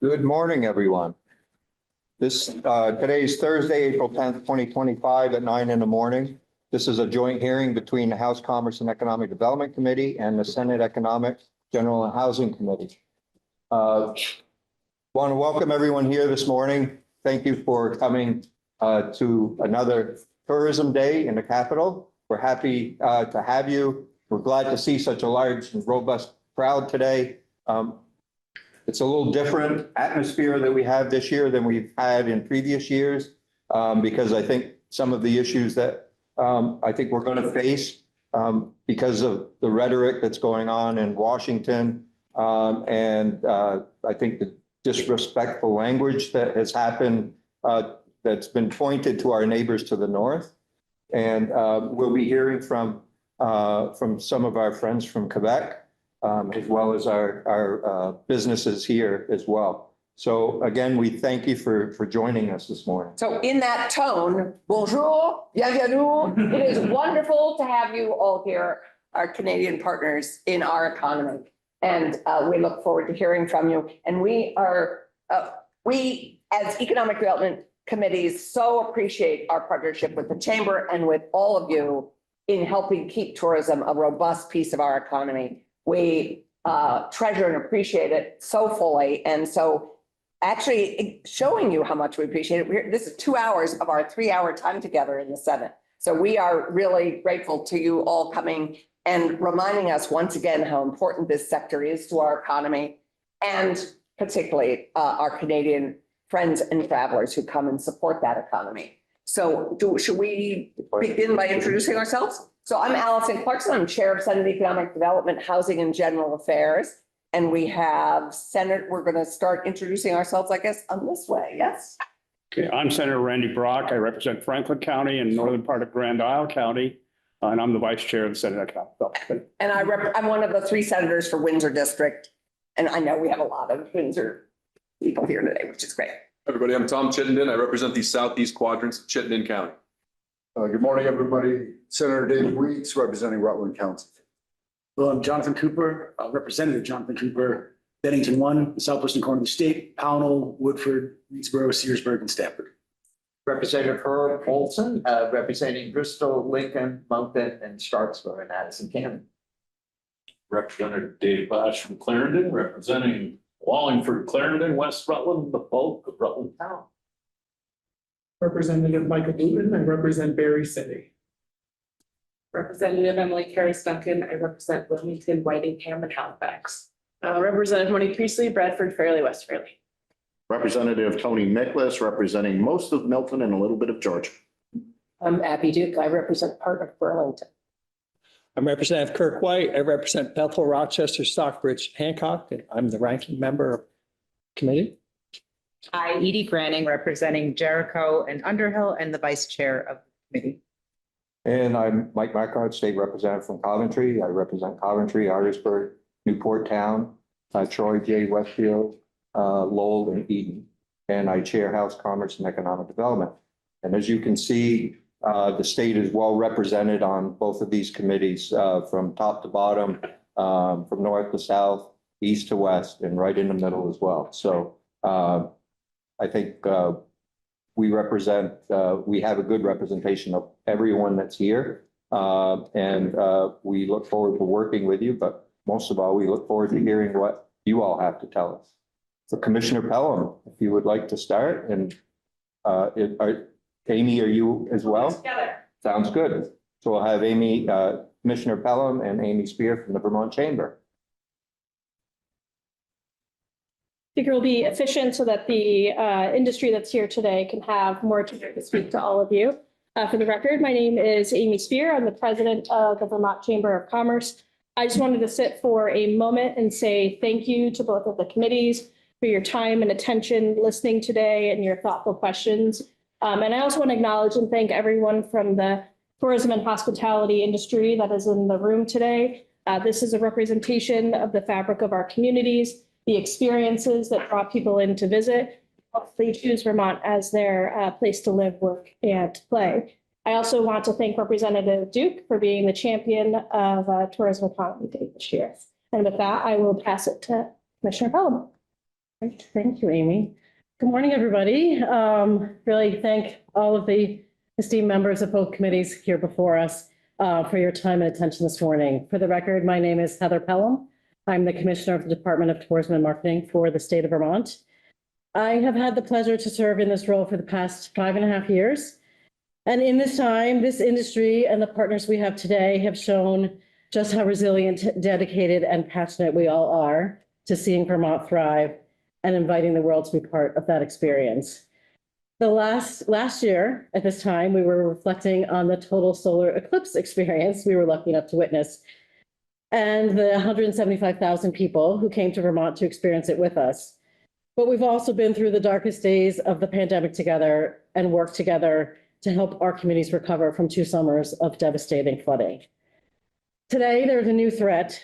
Good morning, everyone. Today is Thursday, April 10th, 2025 at 9 in the morning. This is a joint hearing between the House Commerce and Economic Development Committee and the Senate Economic, General and Housing Committee. Want to welcome everyone here this morning. Thank you for coming to another tourism day in the Capitol. We're happy to have you. We're glad to see such a large and robust crowd today. It's a little different atmosphere that we have this year than we've had in previous years, because I think some of the issues that I think we're going to face because of the rhetoric that's going on in Washington, and I think the disrespectful language that has happened that's been pointed to our neighbors to the north. And we'll be hearing from some of our friends from Quebec, as well as our businesses here as well. So again, we thank you for joining us this morning. So in that tone, bonjour, bienvenue. It is wonderful to have you all here, our Canadian partners in our economy. And we look forward to hearing from you. And we as Economic Development Committees so appreciate our partnership with the Chamber and with all of you in helping keep tourism a robust piece of our economy. We treasure and appreciate it so fully. And so actually showing you how much we appreciate it. This is 2 hours of our 3-hour time together in the Senate. So we are really grateful to you all coming and reminding us once again how important this sector is to our economy, and particularly our Canadian friends and travelers who come and support that economy. So should we begin by introducing ourselves? So I'm Allison Clarkson. I'm Chair of Senate Economic Development, Housing and General Affairs. And we have we're going to start introducing ourselves, I guess, on this way. Yes. Okay, I'm Senator Randy Brock. I represent Franklin County and northern part of Grand Isle County. And I'm the Vice Chair of the Senate Economic Development. And I'm one of the 3 senators for Windsor District. And I know we have a lot of Windsor people here today, which is great. Everybody, I'm Tom Chittenden. I represent the southeast quadrants of Chittenden County. Good morning, everybody. Senator David Weeks, representing Rutland County. Well, I'm Jonathan Cooper, Representative Jonathan Cooper, Bennington 1, the southwestern corner of the state, Pownell, Woodford, Reedsboro, Searsburg, and Stamford. Representative Herb Olson, representing Bristol, Lincoln, Moncton, and Starksville in Addison County. Representative Dave Bosch from Clarendon, representing Wallingford, Clarendon, West Rutland, the bulk of Rutland Town. Representative Michael Blumen, I represent Berry City. Representative Emily Karras Duncan, I represent Wilmington, Whitingham, and Halifax. Representative Monique Priestley, Bradford, Fairleigh, West Fairleigh. Representative Tony Nicholas, representing most of Milton and a little bit of Georgia. I'm Abby Duke. I represent part of Burlington. I'm Representative Kirk White. I represent Bethel, Rochester, Stockbridge, Hancock, and I'm the ranking member of the committee. Hi, Edie Granning, representing Jericho and Underhill and the Vice Chair of the committee. And I'm Mike Macron, State Representative from Coventry. I represent Coventry, Artisburg, Newport Town, Troy J. Westfield, Lowell, and Eden. And I chair House Commerce and Economic Development. And as you can see, the state is well represented on both of these committees, from top to bottom, from north to south, east to west, and right in the middle as well. So I think we have a good representation of everyone that's here. And we look forward to working with you, but most of all, we look forward to hearing what you all have to tell us. So Commissioner Pelham, if you would like to start, and Amy, are you as well? Together. Sounds good. So we'll have Amy, Commissioner Pelham and Amy Spear from the Vermont Chamber. I think it will be efficient so that the industry that's here today can have more time to speak to all of you. For the record, my name is Amy Spear. I'm the president of the Vermont Chamber of Commerce. I just wanted to sit for a moment and say thank you to both of the committees for your time and attention listening today and your thoughtful questions. And I also want to acknowledge and thank everyone from the tourism and hospitality industry that is in the room today. This is a representation of the fabric of our communities, the experiences that draw people in to visit. They choose Vermont as their place to live, work, and play. I also want to thank Representative Duke for being the champion of Tourism Economy Day this year. And with that, I will pass it to Commissioner Pelham. Great. Thank you, Amy. Good morning, everybody. Really thank all of the esteemed members of both committees here before us for your time and attention this morning. For the record, my name is Heather Pelham. I'm the Commissioner of the Department of Tourism and Marketing for the state of Vermont. I have had the pleasure to serve in this role for the past 5.5 years. And in this time, this industry and the partners we have today have shown just how resilient, dedicated, and passionate we all are to seeing Vermont thrive and inviting the world to be part of that experience. The last year at this time, we were reflecting on the total solar eclipse experience we were lucky enough to witness, and the 175,000 people who came to Vermont to experience it with us. But we've also been through the darkest days of the pandemic together and worked together to help our communities recover from 2 summers of devastating flooding. Today, there's a new threat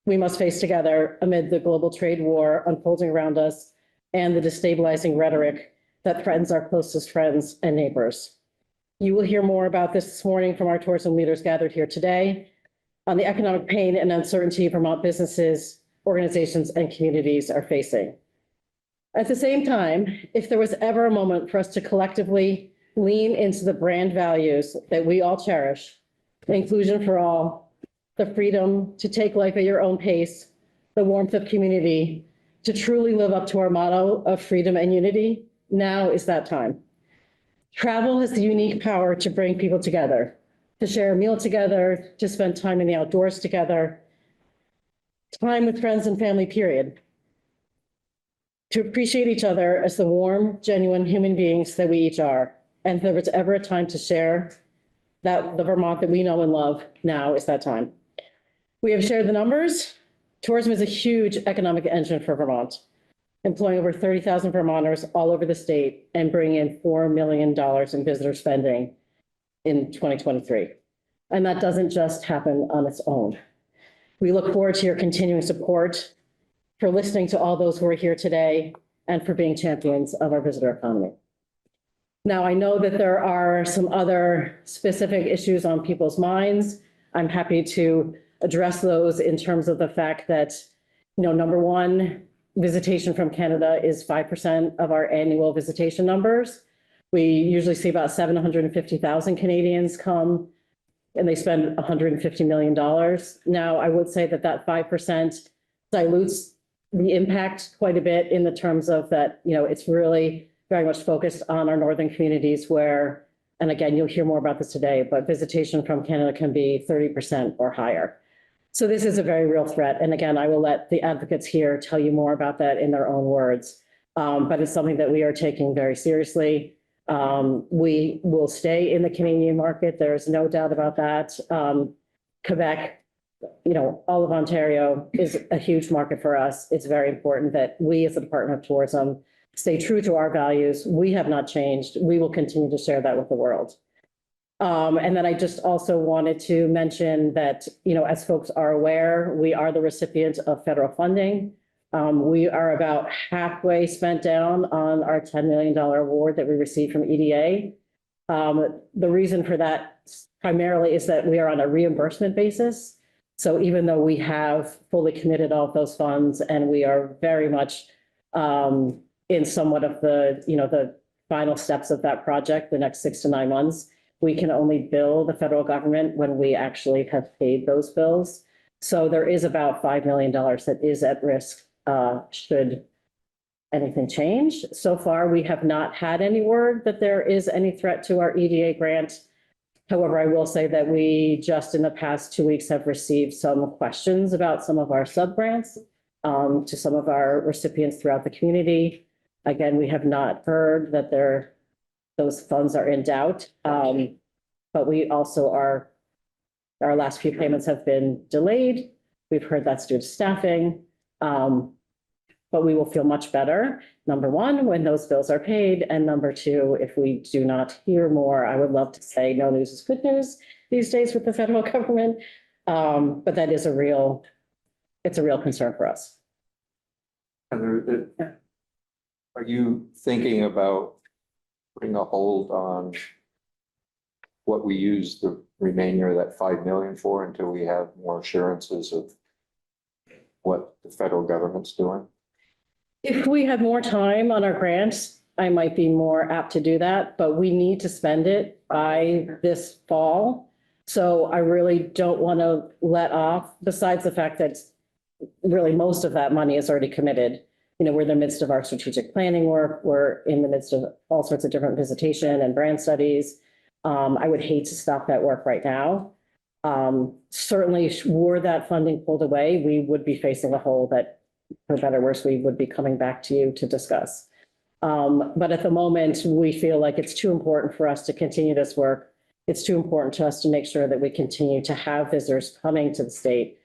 we must face together amid the global trade war unfolding around us and the destabilizing rhetoric that threatens our closest friends and neighbors. You will hear more about this morning from our tourism leaders gathered here today on the economic pain and uncertainty Vermont businesses, organizations, and communities are facing. At the same time, if there was ever a moment for us to collectively lean into the brand values that we all cherish, inclusion for all, the freedom to take life at your own pace, the warmth of community, to truly live up to our motto of freedom and unity, now is that time. Travel has the unique power to bring people together, to share a meal together, to spend time in the outdoors together, time with friends and family, period. To appreciate each other as the warm, genuine human beings that we each are. And if there was ever a time to share that the Vermont that we know and love, now is that time. We have shared the numbers. Tourism is a huge economic engine for Vermont, employing over 30,000 Vermonters all over the state and bringing in $4 million in visitor spending in 2023. And that doesn't just happen on its own. We look forward to your continuing support, for listening to all those who are here today, and for being champions of our visitor economy. Now, I know that there are some other specific issues on people's minds. I'm happy to address those in terms of the fact that, number one, visitation from Canada is 5% of our annual visitation numbers. We usually see about 750,000 Canadians come, and they spend $150 million. Now, I would say that 5% dilutes the impact quite a bit in the terms of that, it's really very much focused on our northern communities where, and again, you'll hear more about this today, but visitation from Canada can be 30% or higher. So this is a very real threat. And again, I will let the advocates here tell you more about that in their own words. But it's something that we are taking very seriously. We will stay in the Canadian market. There's no doubt about that. Quebec, all of Ontario is a huge market for us. It's very important that we as the Department of Tourism stay true to our values. We have not changed. We will continue to share that with the world. And then I just also wanted to mention that, as folks are aware, we are the recipient of federal funding. We are about halfway spent down on our $10 million award that we received from EDA. The reason for that primarily is that we are on a reimbursement basis. So even though we have fully committed all of those funds and we are very much in somewhat of the final steps of that project, the next 6 to 9 months, we can only bill the federal government when we actually have paid those bills. So there is about $5 million that is at risk should anything change. So far, we have not had any word that there is any threat to our EDA grant. However, I will say that we just in the past 2 weeks have received some questions about some of our sub-grants to some of our recipients throughout the community. Again, we have not heard that those funds are in doubt, but we also our last few payments have been delayed. We've heard that's due to staffing, but we will feel much better, number one, when those bills are paid, and number two, if we do not hear more. I would love to say no news is good news these days with the federal government, but that is it's a real concern for us. Are you thinking about putting a hold on what we use the remainder of that 5 million for until we have more assurances of what the federal government's doing? If we had more time on our grants, I might be more apt to do that, but we need to spend it by this fall. So I really don't want to let off, besides the fact that really most of that money is already committed. You know, we're in the midst of our strategic planning work. We're in the midst of all sorts of different visitation and brand studies. I would hate to stop that work right now. Certainly, were that funding pulled away, we would be facing a hole that, for better or worse, we would be coming back to you to discuss. But at the moment, we feel like it's too important for us to continue this work. It's too important to us to make sure that we continue to have visitors coming to the state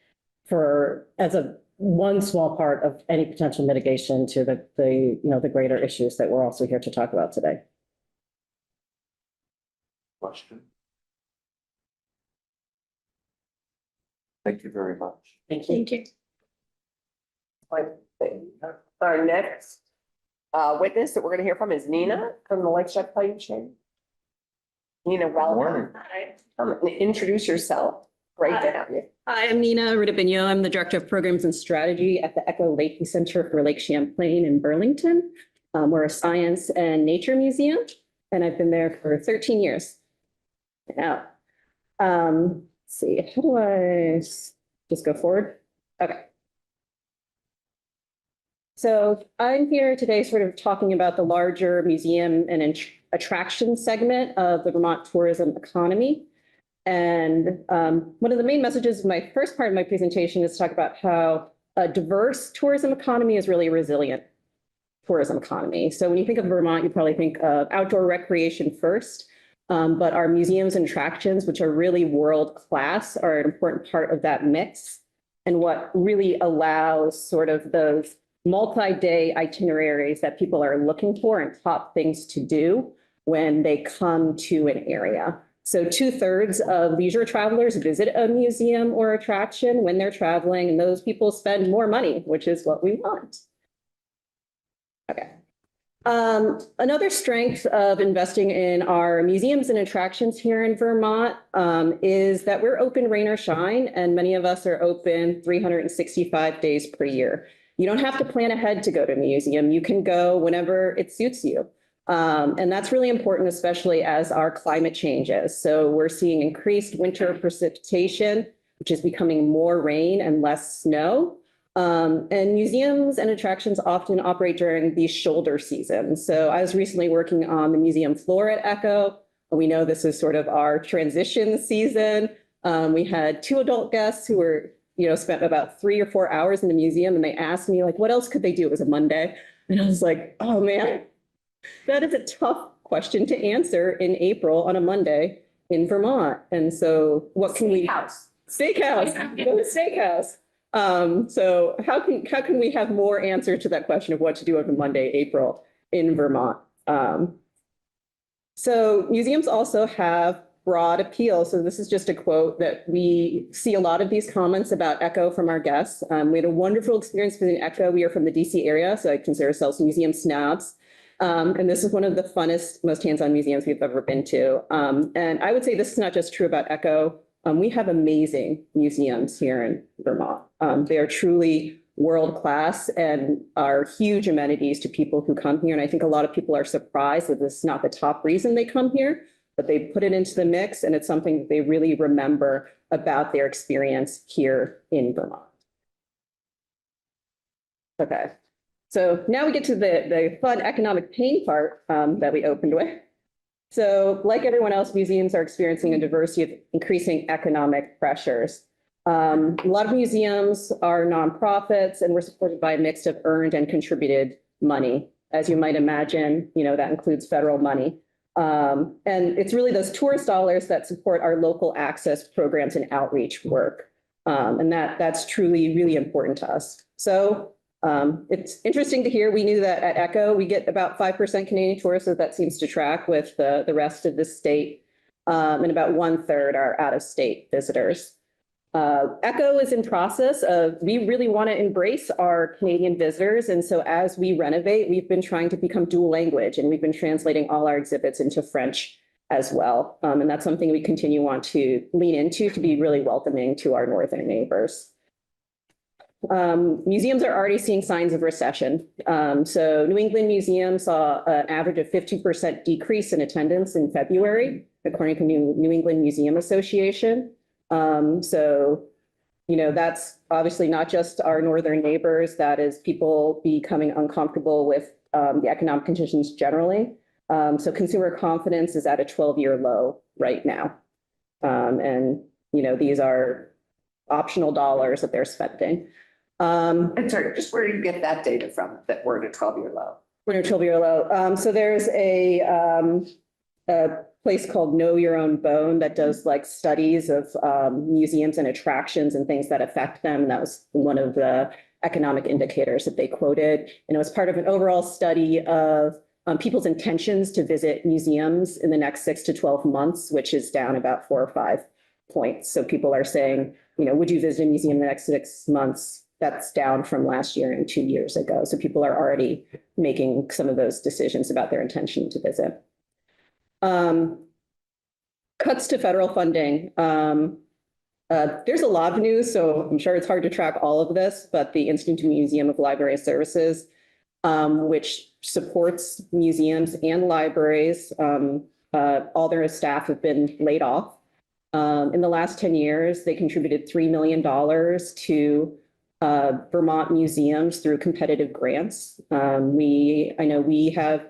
for, as a one small part of any potential mitigation to the greater issues that we're also here to talk about today. Question. Thank you very much. Thank you. Thank you. Our next witness that we're going to hear from is Nina from the Lakeshore Plain Chain. Nina, welcome. Morning. Hi. Introduce yourself. Great to have you. Hi, I'm Nina Ridabino. I'm the Director of Programs and Strategy at the Echo Lake Center for Lake Champlain in Burlington. We're a science and nature museum, and I've been there for 13 years. Now, let's see, how do I just go forward? Okay. So I'm here today sort of talking about the larger museum and attraction segment of the Vermont tourism economy. And one of the main messages of my first part of my presentation is to talk about how a diverse tourism economy is really a resilient tourism economy. So when you think of Vermont, you probably think of outdoor recreation first, but our museums and attractions, which are really world-class, are an important part of that mix. And what really allows sort of those multi-day itineraries that people are looking for and top things to do when they come to an area. So 2/3 of leisure travelers visit a museum or attraction when they're traveling, and those people spend more money, which is what we want. Okay. Another strength of investing in our museums and attractions here in Vermont is that we're open rain or shine, and many of us are open 365 days per year. You don't have to plan ahead to go to a museum. You can go whenever it suits you. And that's really important, especially as our climate changes. So we're seeing increased winter precipitation, which is becoming more rain and less snow. And museums and attractions often operate during these shoulder seasons. So I was recently working on the museum floor at Echo. We know this is sort of our transition season. We had 2 adult guests who were, spent about 3 or 4 hours in the museum, and they asked me, like, what else could they do? It was a Monday. And I was like, oh man, that is a tough question to answer in April on a Monday in Vermont. And so what can we? Steakhouse. Go to steakhouse. So how can we have more answer to that question of what to do on a Monday, April in Vermont? So museums also have broad appeal. So this is just a quote that we see a lot of these comments about Echo from our guests. We had a wonderful experience visiting Echo. We are from the DC area, so I consider ourselves museum snobs. And this is one of the funnest, most hands-on museums we've ever been to. And I would say this is not just true about Echo. We have amazing museums here in Vermont. They are truly world-class and are huge amenities to people who come here. And I think a lot of people are surprised that this is not the top reason they come here, but they put it into the mix, and it's something that they really remember about their experience here in Vermont. Okay. So now we get to the fun economic pain part that we opened with. So like everyone else, museums are experiencing a diversity of increasing economic pressures. A lot of museums are nonprofits, and we're supported by a mix of earned and contributed money. As you might imagine, that includes federal money. And it's really those tourist dollars that support our local access programs and outreach work. And that's truly really important to us. So it's interesting to hear. We knew that at Echo, we get about 5% Canadian tourists, so that seems to track with the rest of the state. And about 1/3 are out-of-state visitors. Echo is in process of, we really want to embrace our Canadian visitors. And so as we renovate, we've been trying to become dual language, and we've been translating all our exhibits into French as well. And that's something we want to lean into to be really welcoming to our northern neighbors. museums are already seeing signs of recession. So New England Museum saw an average of 50% decrease in attendance in February, according to New England Museum Association. So, you know, that's obviously not just our northern neighbors, that is people becoming uncomfortable with the economic conditions generally. So consumer confidence is at a 12-year low right now. And, you know, these are optional dollars that they're spending. And sorry, just where do you get that data from, that we're at a 12-year low? We're at a 12-year low. So there's a place called Know Your Own Bone that does like studies of museums and attractions and things that affect them. And that was one of the economic indicators that they quoted. And it was part of an overall study of people's intentions to visit museums in the next 6 to 12 months, which is down about 4 or 5 points. So people are saying, you know, would you visit a museum in the next 6 months? That's down from last year and 2 years ago. So people are already making some of those decisions about their intention to visit. Cuts to federal funding. There's a lot of news, so I'm sure it's hard to track all of this, but the Institute Museum of Library Services, which supports museums and libraries, all their staff have been laid off. In the last 10 years, they contributed $3 million to Vermont museums through competitive grants. I know we have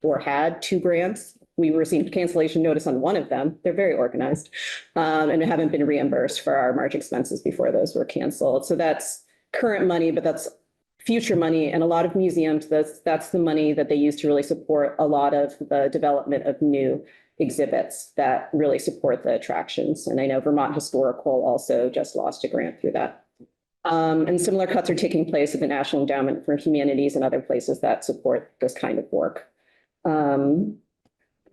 or had 2 grants. We received cancellation notice on one of them. They're very organized and haven't been reimbursed for our March expenses before those were canceled. So that's current money, but that's future money. And a lot of museums, that's the money that they use to really support a lot of the development of new exhibits that really support the attractions. And I know Vermont Historical also just lost a grant through that. And similar cuts are taking place at the National Endowment for Humanities and other places that support this kind of work.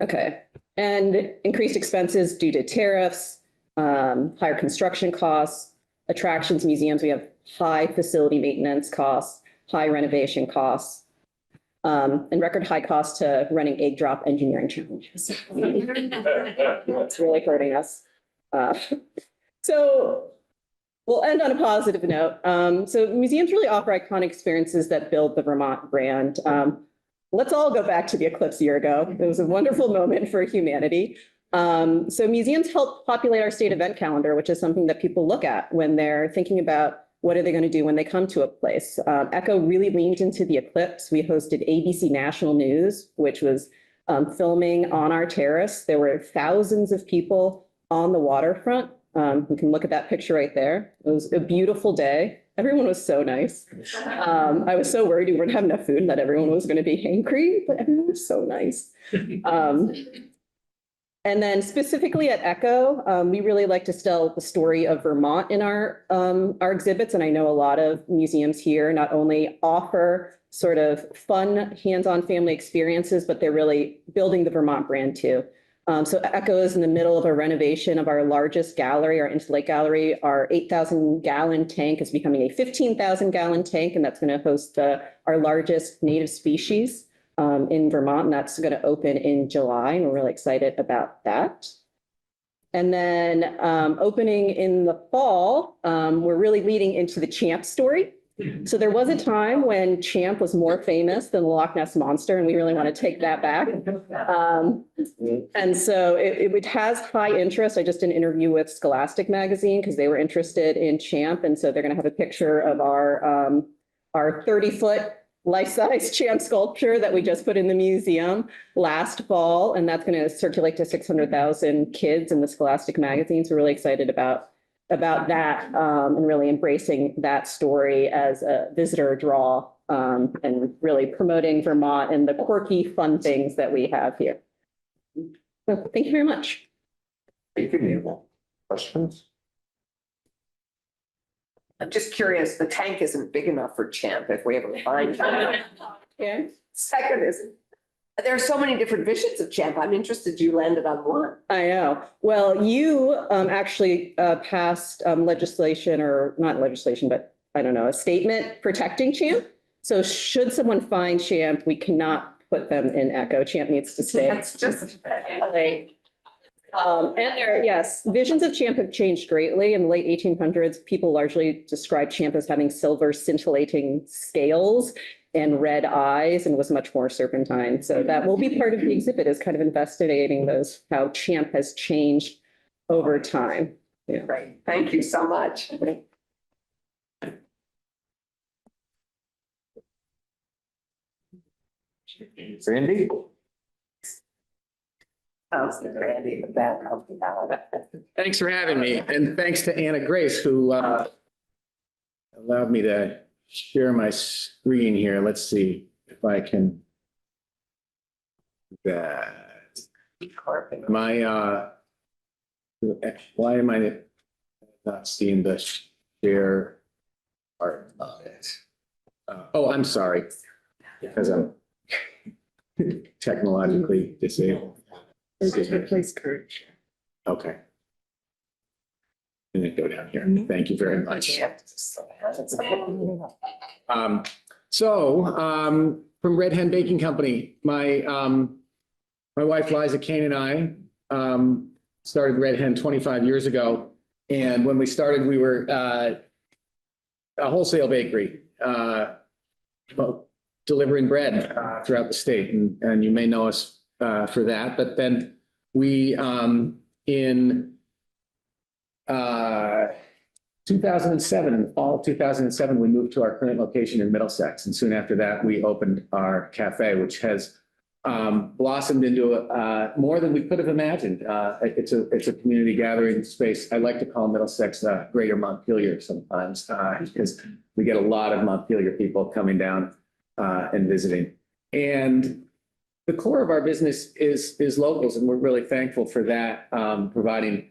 Okay, and increased expenses due to tariffs, higher construction costs, attractions, museums, we have high facility maintenance costs, high renovation costs, and record high costs to running egg drop engineering challenges. It's really hurting us. So we'll end on a positive note. So museums really offer iconic experiences that build the Vermont brand. Let's all go back to the eclipse a year ago. It was a wonderful moment for humanity. So museums help populate our state event calendar, which is something that people look at when they're thinking about what are they going to do when they come to a place. Echo really leaned into the eclipse. We hosted ABC National News, which was filming on our terrace. There were thousands of people on the waterfront. You can look at that picture right there. It was a beautiful day. Everyone was so nice. I was so worried we wouldn't have enough food and that everyone was going to be hangry, but everyone was so nice. And then specifically at Echo, we really like to tell the story of Vermont in our exhibits. And I know a lot of museums here not only offer sort of fun, hands-on family experiences, but they're really building the Vermont brand too. So Echo is in the middle of a renovation of our largest gallery, our Interlake Gallery. Our 8,000-gallon tank is becoming a 15,000-gallon tank, and that's going to host our largest native species in Vermont, and that's going to open in July, and we're really excited about that. And then opening in the fall, we're really leading into the Champ story. So there was a time when Champ was more famous than the Loch Ness Monster, and we really want to take that back. And so it has high interest. I just did an interview with Scholastic Magazine because they were interested in Champ, and so they're going to have a picture of our 30-foot life-size Champ sculpture that we just put in the museum last fall, and that's going to circulate to 600,000 kids in the Scholastic Magazine. So we're really excited about that and really embracing that story as a visitor draw and really promoting Vermont and the quirky, fun things that we have here. So thank you very much. Thank you. Questions? I'm just curious, the tank isn't big enough for Champ if we ever find it. Yeah. Second is, there are so many different visions of Champ. I'm interested you landed on one. I know. Well, you actually passed legislation, or not legislation, but I don't know, a statement protecting Champ. So should someone find Champ, we cannot put them in Echo. Champ needs to stay. That's just like, Yes, visions of Champ have changed greatly. In the late 1800s, people largely described Champ as having silver scintillating scales and red eyes and was much more serpentine. So that will be part of the exhibit, is kind of investigating those, how Champ has changed over time. Yeah. Great, thank you so much. Randy? Randy, the back of the ballot. Thanks for having me, and thanks to Anna Grace, who allowed me to share my screen here. Let's see if I can. That my why am I not seeing the share part of it? Oh, I'm sorry, because I'm technologically disabled. Replace Kurt. Okay. And then go down here. Thank you very much. From Red Hen Baking Company, my wife Liza Kane and I started Red Hen 25 years ago. And when we started, we were a wholesale bakery, delivering bread throughout the state. And you may know us for that, but then we in 2007, in the fall of 2007, we moved to our current location in Middlesex, and soon after that, we opened our cafe, which has blossomed into more than we could have imagined. It's a community gathering space. I like to call Middlesex Greater Montpelier sometimes because we get a lot of Montpelier people coming down and visiting. And the core of our business is locals, and we're really thankful for that, providing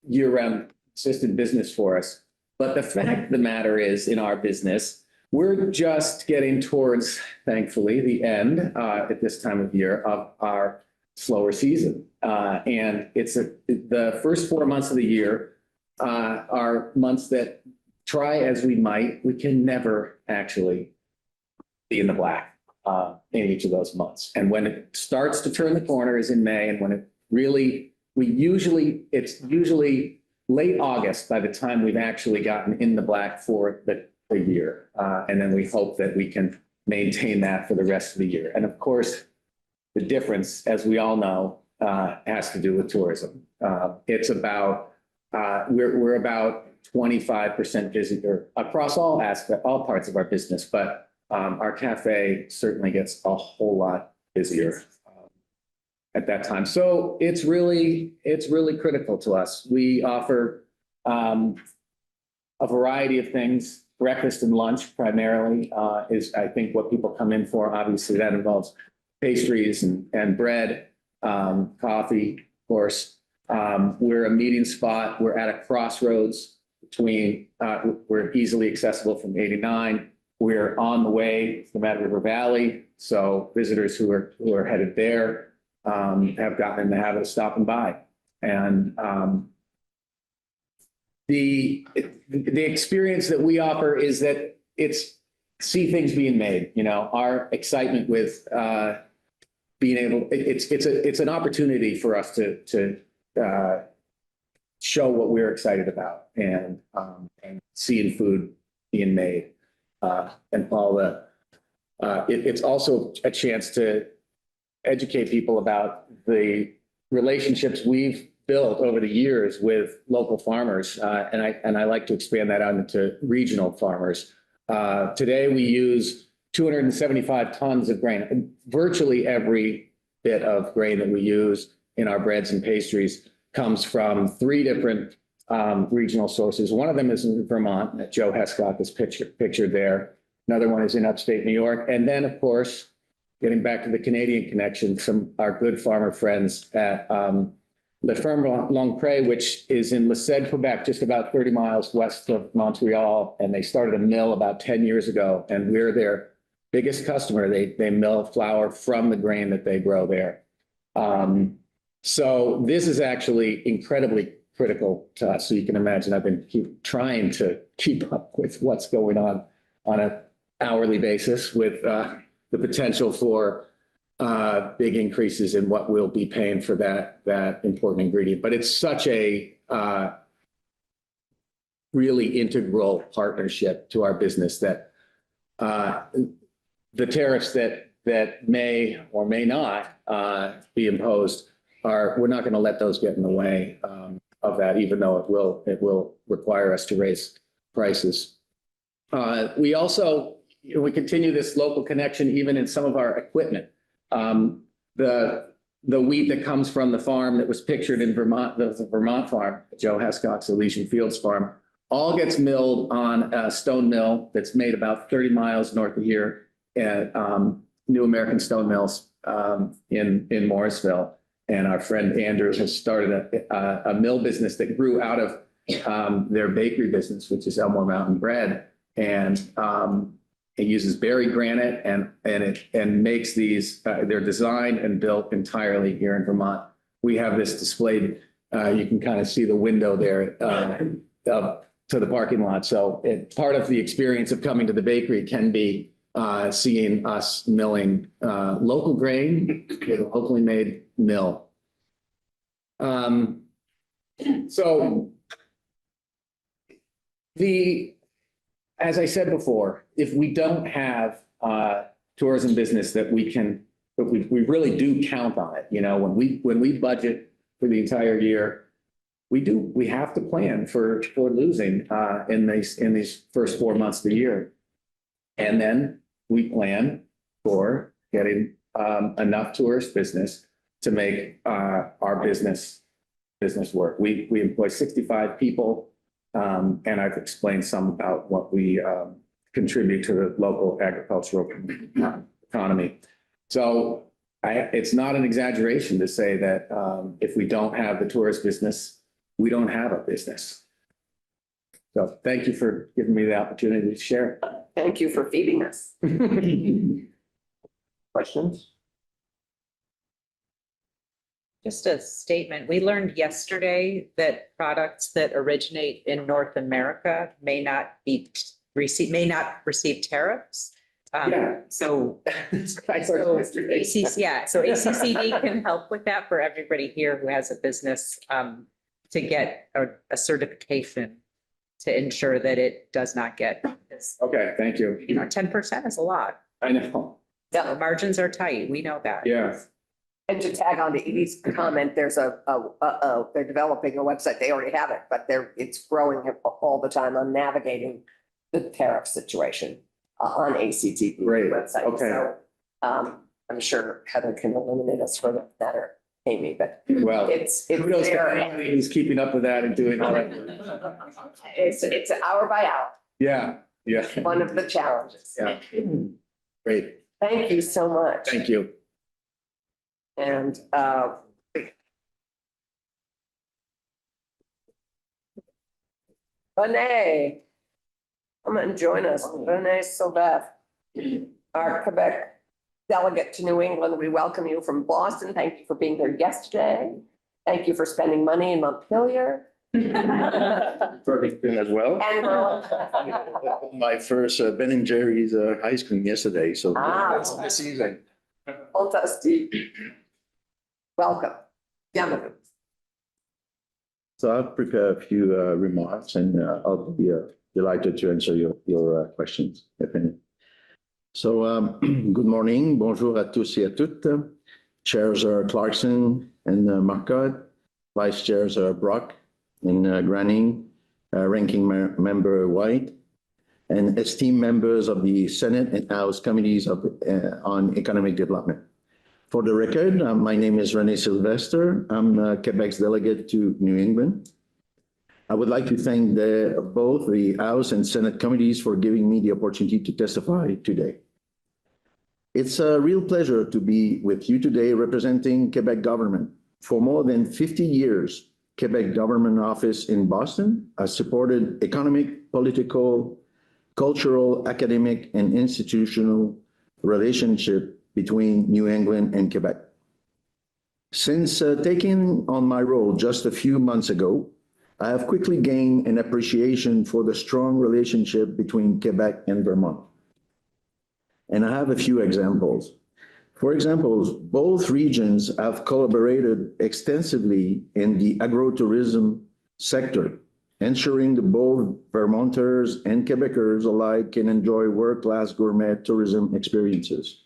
year-round consistent business for us. But the fact of the matter is, in our business, we're just getting towards, thankfully, the end at this time of year of our slower season. And it's the first 4 months of the year are months that, try as we might, we can never actually be in the black in each of those months. And when it starts to turn the corner is in May, and when it really, it's usually late August by the time we've actually gotten in the black for the year. And then we hope that we can maintain that for the rest of the year. And of course, the difference, as we all know, has to do with tourism. It's about, we're about 25% visitor across all parts of our business, but our cafe certainly gets a whole lot busier at that time. So it's really critical to us. We offer a variety of things. Breakfast and lunch primarily is, I think, what people come in for. Obviously, that involves pastries and bread, coffee, of course. We're a meeting spot. We're at a crossroads between, we're easily accessible from 89. We're on the way to the Mad River Valley. So visitors who are headed there have gotten in the habit of stopping by. And the experience that we offer is that it's see things being made. You know, our excitement with being able, it's an opportunity for us to show what we're excited about and seeing food being made. And all the, it's also a chance to educate people about the relationships we've built over the years with local farmers. And I like to expand that out into regional farmers. Today, we use 275 tons of grain. And virtually every bit of grain that we use in our breads and pastries comes from 3 different regional sources. One of them is in Vermont, that Joe Hescock is pictured there. Another one is in upstate New York. And then, of course, getting back to the Canadian connection, some our good farmer friends at Le Ferme Longpré, which is in Lacède, Quebec, just about 30 miles west of Montreal. And they started a mill about 10 years ago, and we're their biggest customer. They mill flour from the grain that they grow there. So this is actually incredibly critical to us. So you can imagine I've been trying to keep up with what's going on an hourly basis with the potential for big increases in what we'll be paying for that important ingredient. But it's such a really integral partnership to our business that the tariffs that may or may not be imposed we're not going to let those get in the way of that, even though it will require us to raise prices. We also, we continue this local connection even in some of our equipment. The wheat that comes from the farm that was pictured in Vermont, the Vermont farm, Joe Hescock's Elysian Fields farm, all gets milled on a stone mill that's made about 30 miles north of here at New American Stone Mills in Morrisville. And our friend Andrew has started a mill business that grew out of their bakery business, which is Elmore Mountain Bread. And it uses berry granite and makes these, they're designed and built entirely here in Vermont. We have this displayed, you can kind of see the window there to the parking lot. So part of the experience of coming to the bakery can be seeing us milling local grain with a locally made mill. So as I said before, if we don't have tourism business that we can, but we really do count on it. You know, when we budget for the entire year, we have to plan for losing in these first 4 months of the year, and then we plan for getting enough tourist business to make our business work. We employ 65 people. And I've explained some about what we contribute to the local agricultural economy. So it's not an exaggeration to say that if we don't have the tourist business, we don't have a business. So thank you for giving me the opportunity to share. Thank you for feeding us. Questions? Just a statement. We learned yesterday that products that originate in North America may not receive tariffs. Yeah. So ACCD can help with that for everybody here who has a business to get a certification to ensure that it does not get this. Okay, thank you. 10% is a lot. I know. Yeah, the margins are tight. We know that. Yeah. And to tag on to Edie's comment, there's they're developing a website. They already have it, but it's growing all the time on navigating the tariff situation on ACTV website. Okay. So I'm sure Heather can eliminate us for that matter, Amy, but Well, it's kudos to there. anybody who's keeping up with that and doing all that. It's hour by hour, Yeah, yeah. one of the challenges. Yeah. Great. Thank you so much. Thank you. And Renee, come and join us. Renee Silveth, our Quebec delegate to New England. We welcome you from Boston. Thank you for being here yesterday. Thank you for spending money in Montpelier. As well. And My first Ben and Jerry's ice cream yesterday, so this evening. fantastic. Welcome. Yeah. So I've prepared a few remarks, and I'll be delighted to answer your questions, if any. So good morning, bonjour à tous et à toutes. Chairs are Clarkson and Marcotte. Vice chairs are Brock and Granning, ranking member White, and esteemed members of the Senate and House Committees on Economic Development. For the record, my name is René Sylvester. I'm Quebec's delegate to New England. I would like to thank both the House and Senate committees for giving me the opportunity to testify today. It's a real pleasure to be with you today representing Quebec government. For more than 50 years, Quebec government office in Boston has supported economic, political, cultural, academic, and institutional relationship between New England and Quebec. Since taking on my role just a few months ago, I have quickly gained an appreciation for the strong relationship between Quebec and Vermont. And I have a few examples. For example, both regions have collaborated extensively in the agrotourism sector, ensuring that both Vermonters and Quebecers alike can enjoy world-class gourmet tourism experiences.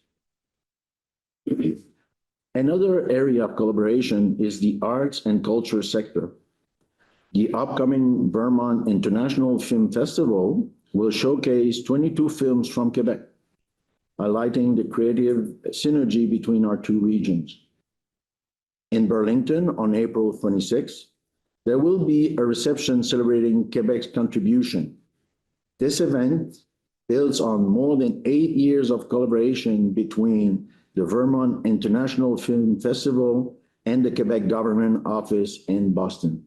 Another area of collaboration is the arts and culture sector. The upcoming Vermont International Film Festival will showcase 22 films from Quebec, highlighting the creative synergy between our two regions. In Burlington on April 26th, there will be a reception celebrating Quebec's contribution. This event builds on more than 8 years of collaboration between the Vermont International Film Festival and the Quebec Government Office in Boston.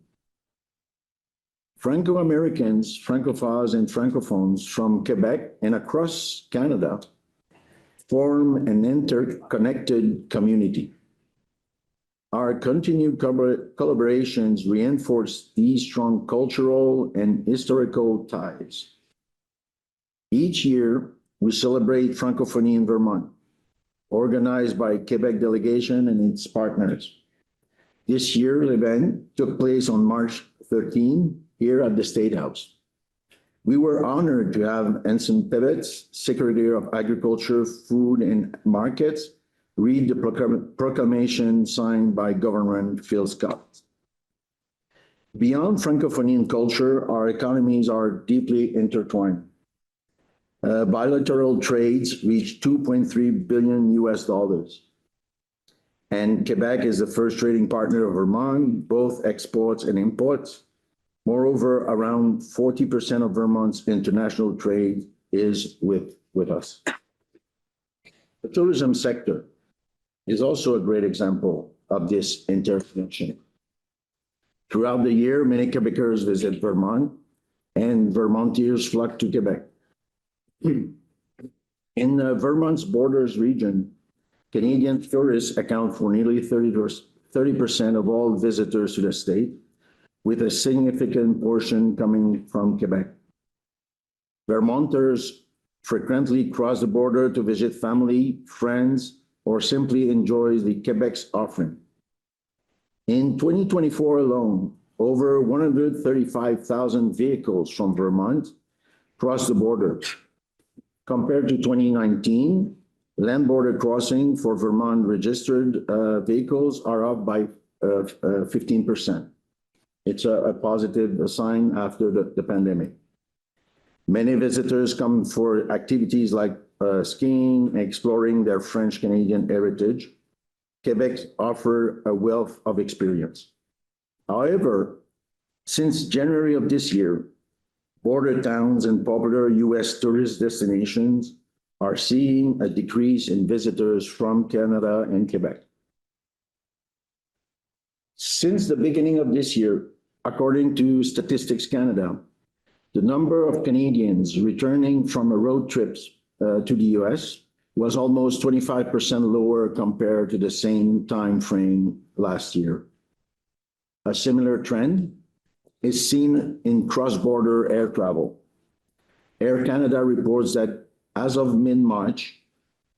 Franco-Americans, francophiles, and francophones from Quebec and across Canada form an interconnected community. Our continued collaborations reinforce these strong cultural and historical ties. Each year, we celebrate Francophonie in Vermont, organized by Quebec delegation and its partners. This year's event took place on March 13 here at the State House. We were honored to have Ensign Pevets, Secretary of Agriculture, Food and Markets, read the proclamation signed by Governor Phil Scott. Beyond Francophonie and culture, our economies are deeply intertwined. Bilateral trades reach $2.3 billion US. And Quebec is the first trading partner of Vermont, both exports and imports. Moreover, around 40% of Vermont's international trade is with us. The tourism sector is also a great example of this interconnection. Throughout the year, many Quebecers visit Vermont and Vermonters flock to Quebec. In Vermont's borders region, Canadian tourists account for nearly 30% of all visitors to the state, with a significant portion coming from Quebec. Vermonters frequently cross the border to visit family, friends, or simply enjoy the Quebec's offering. In 2024 alone, over 135,000 vehicles from Vermont crossed the border. Compared to 2019, land border crossing for Vermont registered vehicles are up by 15%. It's a positive sign after the pandemic. Many visitors come for activities like skiing, exploring their French-Canadian heritage. Quebec offers a wealth of experience. However, since January of this year, border towns and popular US tourist destinations are seeing a decrease in visitors from Canada and Quebec. Since the beginning of this year, according to Statistics Canada, the number of Canadians returning from road trips to the US was almost 25% lower compared to the same time frame last year. A similar trend is seen in cross-border air travel. Air Canada reports that as of mid-March,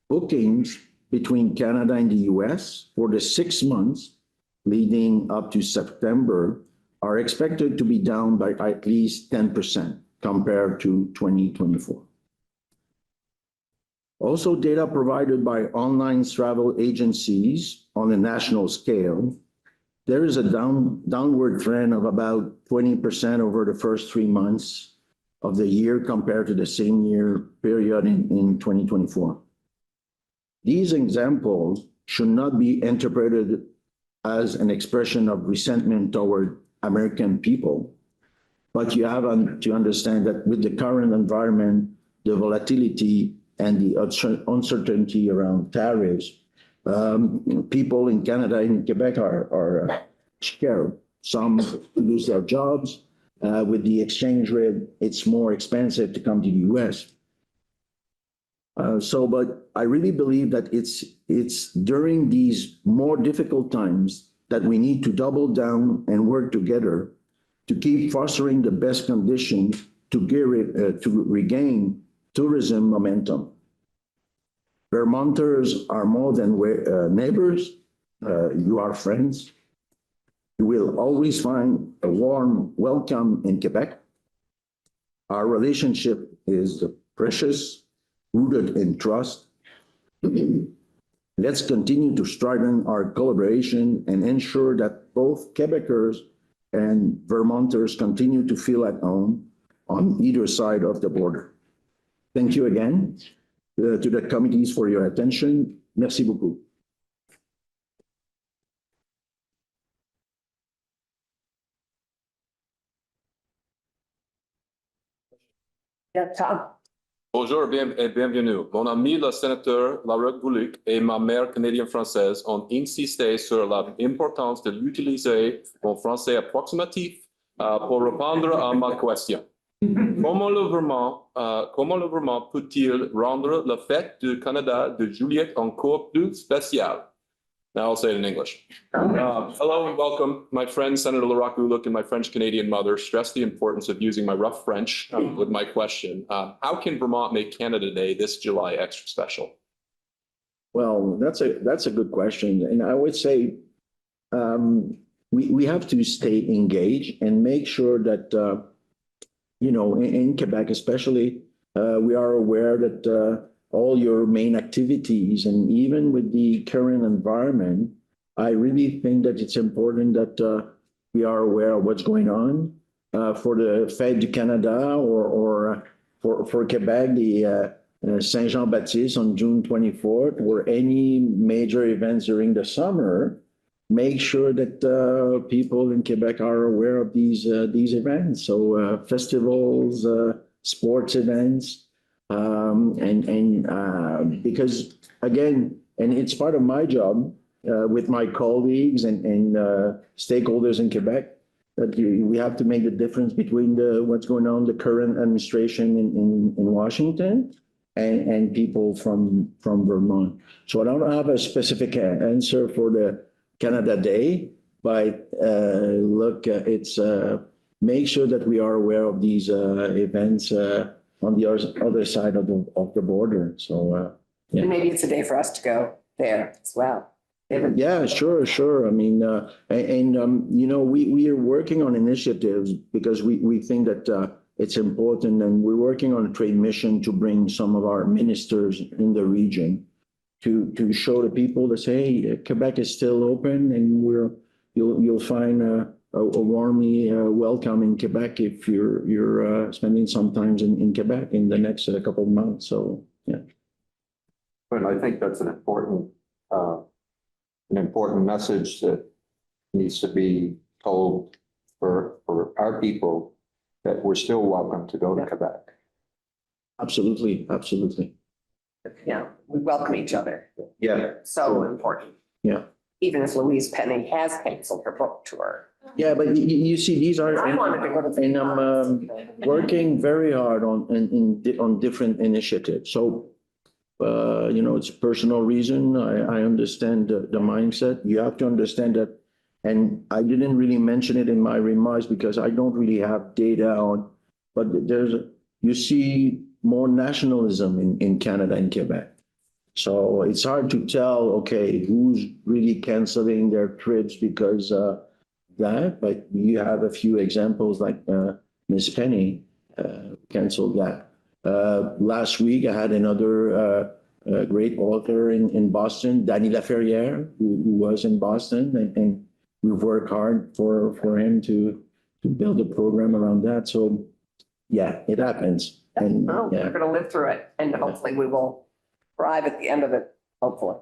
bookings between Canada and the US for the 6 months leading up to September are expected to be down by at least 10% compared to 2024. Also, data provided by online travel agencies on a national scale, there is a downward trend of about 20% over the first 3 months of the year compared to the same year period in 2024. These examples should not be interpreted as an expression of resentment toward American people, but you have to understand that with the current environment, the volatility and the uncertainty around tariffs, people in Canada and Quebec are scared. Some lose their jobs. With the exchange rate, it's more expensive to come to the US. But I really believe that it's during these more difficult times that we need to double down and work together to keep fostering the best conditions to regain tourism momentum. Vermonters are more than neighbors. You are friends. You will always find a warm welcome in Quebec. Our relationship is precious, rooted in trust. Let's continue to strengthen our collaboration and ensure that both Quebecers and Vermonters continue to feel at home on either side of the border. Thank you again to the committees for your attention. Merci beaucoup. Yeah, Tom. Bonjour et bienvenue. Mon ami le sénateur Laurent Boulic et ma mère canadienne-française ont insisté sur l'importance de l'utiliser mon français approximatif pour répondre à ma question. Comment le Vermont peut-il rendre la fête du Canada de Juillet encore plus spéciale? Now I'll say it in English. Hello and welcome. My friend, Senator Laurent Boulic, and my French-Canadian mother stress the importance of using my rough French with my question. How can Vermont make Canada Day this July extra special? Well, that's a good question. And I would say we have to stay engaged and make sure that, in Quebec especially, we are aware that all your main activities, and even with the current environment, I really think that it's important that we are aware of what's going on for the Fête du Canada or for Quebec, the Saint-Jean-Baptiste on June 24th, or any major events during the summer. Make sure that people in Quebec are aware of these events. So festivals, sports events. Because again, and it's part of my job with my colleagues and stakeholders in Quebec, that we have to make the difference between what's going on, the current administration in Washington and people from Vermont. So I don't have a specific answer for the Canada Day, but look, it's make sure that we are aware of these events on the other side of the border. So yeah. And maybe it's a day for us to go there as well. Yeah, sure. I mean, we are working on initiatives because we think that it's important, and we're working on a trade mission to bring some of our ministers in the region to show the people to say, hey, Quebec is still open, and you'll find a warmly welcome in Quebec if you're spending some time in Quebec in the next couple of months. So yeah. But I think that's an important message that needs to be told for our people, that we're still welcome to go to Quebec. Absolutely. Yeah, we welcome each other. Yeah. So important. Yeah. Even if Louise Penny has canceled her book tour. Yeah, but you see, these are, I wanted to go to. and I'm working very hard on different initiatives. So, it's personal reason. I understand the mindset. You have to understand that, and I didn't really mention it in my remarks because I don't really have data on, but you see more nationalism in Canada and Quebec. So it's hard to tell, okay, who's really canceling their trips because that, but you have a few examples like Miss Penny canceled that. Last week, I had another great author in Boston, Danny Laferrière, who was in Boston, and we've worked hard for him to build a program around that. So yeah, it happens. And We're going to live through it, and hopefully we will thrive at the end of it, hopefully.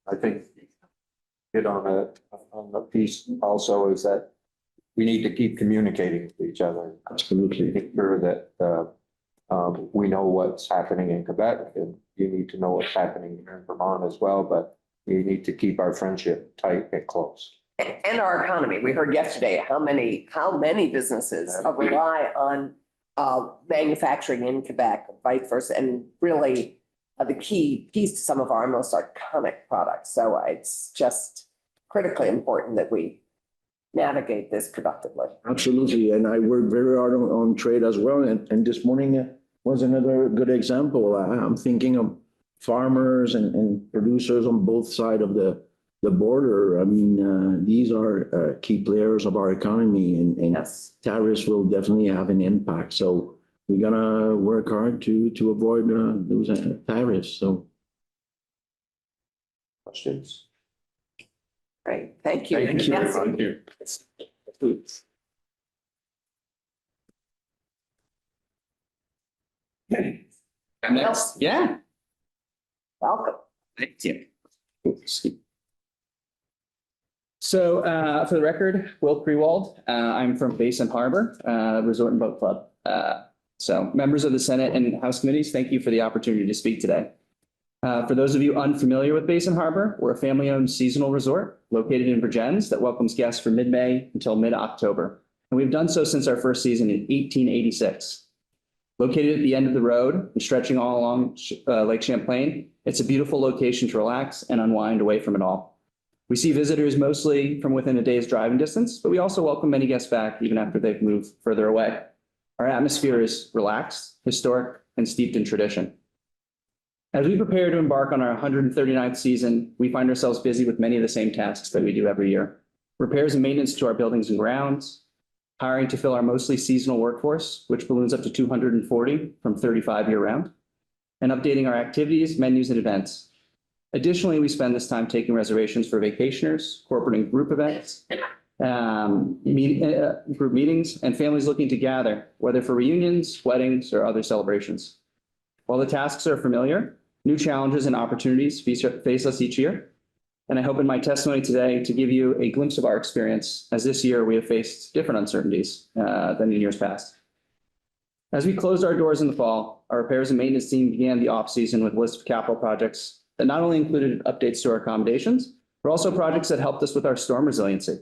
I think hit on a piece also is that we need to keep communicating with each other. Absolutely. Make sure that we know what's happening in Quebec, and you need to know what's happening here in Vermont as well, but we need to keep our friendship tight and close. And our economy. We heard yesterday how many businesses rely on manufacturing in Quebec, vice versa, and really the key piece to some of our most iconic products. So it's just critically important that we navigate this productively. Absolutely. And I work very hard on trade as well. And this morning was another good example. I'm thinking farmers and producers on both sides of the border. I mean, these are key players of our economy, and Yes. tariffs will definitely have an impact. So we're gonna work hard to avoid those tariffs. So. Questions? Great, thank you. Thank you. Yes. Thank you. Next. Yeah. Welcome. Thank you. So for the record, Will Prewald, I'm from Basin Harbor Resort and Boat Club. So members of the Senate and House committees, thank you for the opportunity to speak today. For those of you unfamiliar with Basin Harbor, we're a family-owned seasonal resort located in Virgins that welcomes guests from mid-May until mid-October. And we've done so since our first season in 1886. Located at the end of the road and stretching all along Lake Champlain, it's a beautiful location to relax and unwind away from it all. We see visitors mostly from within a day's driving distance, but we also welcome many guests back even after they've moved further away. Our atmosphere is relaxed, historic, and steeped in tradition. As we prepare to embark on our 139th season, we find ourselves busy with many of the same tasks that we do every year. Repairs and maintenance to our buildings and grounds, hiring to fill our mostly seasonal workforce, which balloons up to 240 from 35 year-round, and updating our activities, menus, and events. Additionally, we spend this time taking reservations for vacationers, corporate and group events, group meetings, and families looking to gather, whether for reunions, weddings, or other celebrations. While the tasks are familiar, new challenges and opportunities face us each year. And I hope in my testimony today to give you a glimpse of our experience, as this year we have faced different uncertainties than in years past. As we closed our doors in the fall, our repairs and maintenance team began the off-season with a list of capital projects that not only included updates to our accommodations, but also projects that helped us with our storm resiliency.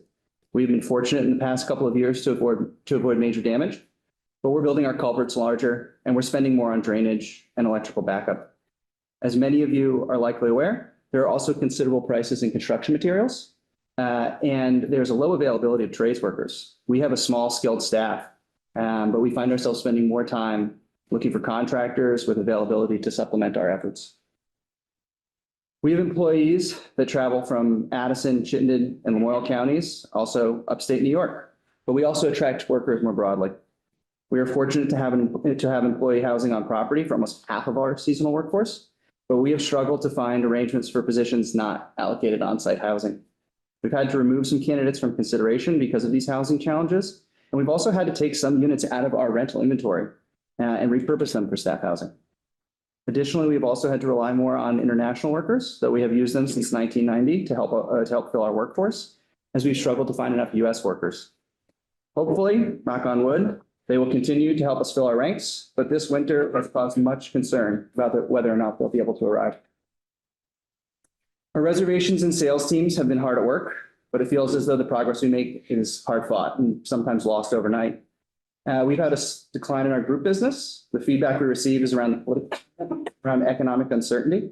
We've been fortunate in the past couple of years to avoid major damage, but we're building our culverts larger and we're spending more on drainage and electrical backup. As many of you are likely aware, there are also considerable prices in construction materials, and there's a low availability of trades workers. We have a small skilled staff, but we find ourselves spending more time looking for contractors with availability to supplement our efforts. We have employees that travel from Addison, Chittenden, and Lamoille counties, also upstate New York, but we also attract workers more broadly. We are fortunate to have employee housing on property for almost half of our seasonal workforce, but we have struggled to find arrangements for positions not allocated on-site housing. We've had to remove some candidates from consideration because of these housing challenges, and we've also had to take some units out of our rental inventory and repurpose them for staff housing. Additionally, we've also had to rely more on international workers, though we have used them since 1990 to help fill our workforce, as we've struggled to find enough US workers. Hopefully, knock on wood, they will continue to help us fill our ranks, but this winter has caused much concern about whether or not they'll be able to arrive. Our reservations and sales teams have been hard at work, but it feels as though the progress we make is hard fought and sometimes lost overnight. We've had a decline in our group business. The feedback we receive is around economic uncertainty.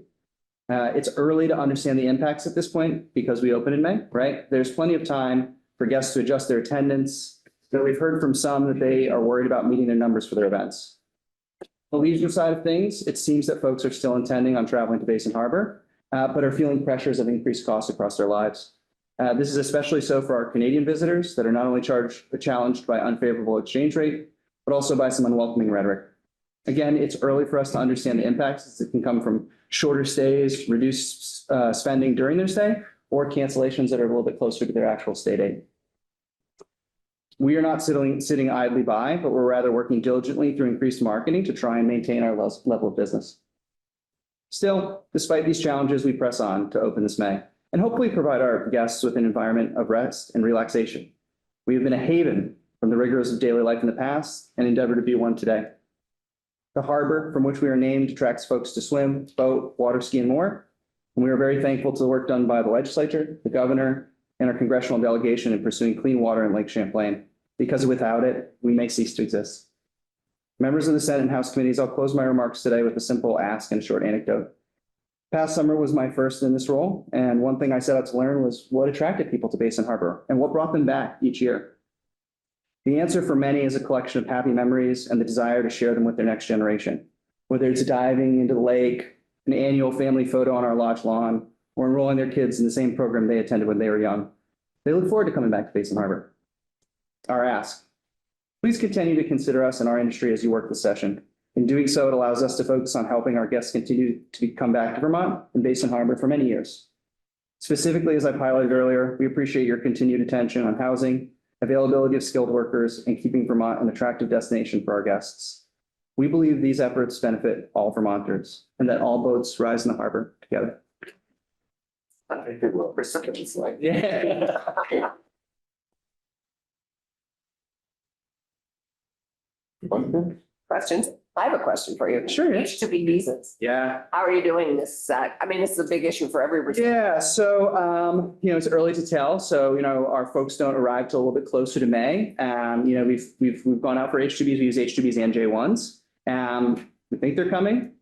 It's early to understand the impacts at this point because we open in May, right? There's plenty of time for guests to adjust their attendance. But we've heard from some that they are worried about meeting their numbers for their events. The leisure side of things, it seems that folks are still intending on traveling to Basin Harbor, but are feeling pressures of increased costs across their lives. This is especially so for our Canadian visitors that are not only challenged by unfavorable exchange rate, but also by some unwelcoming rhetoric. Again, it's early for us to understand the impacts as it can come from shorter stays, reduced spending during their stay, or cancellations that are a little bit closer to their actual stay date. We are not sitting idly by, but we're rather working diligently through increased marketing to try and maintain our level of business. Still, despite these challenges, we press on to open this May and hopefully provide our guests with an environment of rest and relaxation. We have been a haven from the rigors of daily life in the past and endeavor to be one today. The harbor from which we are named attracts folks to swim, boat, water ski, and more. And we are very thankful to the work done by the legislature, the governor, and our congressional delegation in pursuing clean water in Lake Champlain, because without it, we may cease to exist. Members of the Senate and House committees, I'll close my remarks today with a simple ask and a short anecdote. Past summer was my first in this role, and one thing I set out to learn was what attracted people to Basin Harbor and what brought them back each year. The answer for many is a collection of happy memories and the desire to share them with their next generation, whether it's diving into the lake, an annual family photo on our lodge lawn, or enrolling their kids in the same program they attended when they were young. They look forward to coming back to Basin Harbor. Our ask: please continue to consider us and our industry as you work this session. In doing so, it allows us to focus on helping our guests continue to come back to Vermont and Basin Harbor for many years. Specifically, as I've highlighted earlier, we appreciate your continued attention on housing, availability of skilled workers, and keeping Vermont an attractive destination for our guests. We believe these efforts benefit all Vermonters and that all boats rise in the harbor together. Yeah. Questions? I have a question for you. Sure. H-2B visas. Yeah. How are you doing this? I mean, this is a big issue for everybody. Yeah, so, it's early to tell. So, our folks don't arrive till a little bit closer to May. We've gone out for H-2Bs. We use H-2Bs and J-1s. We think they're coming,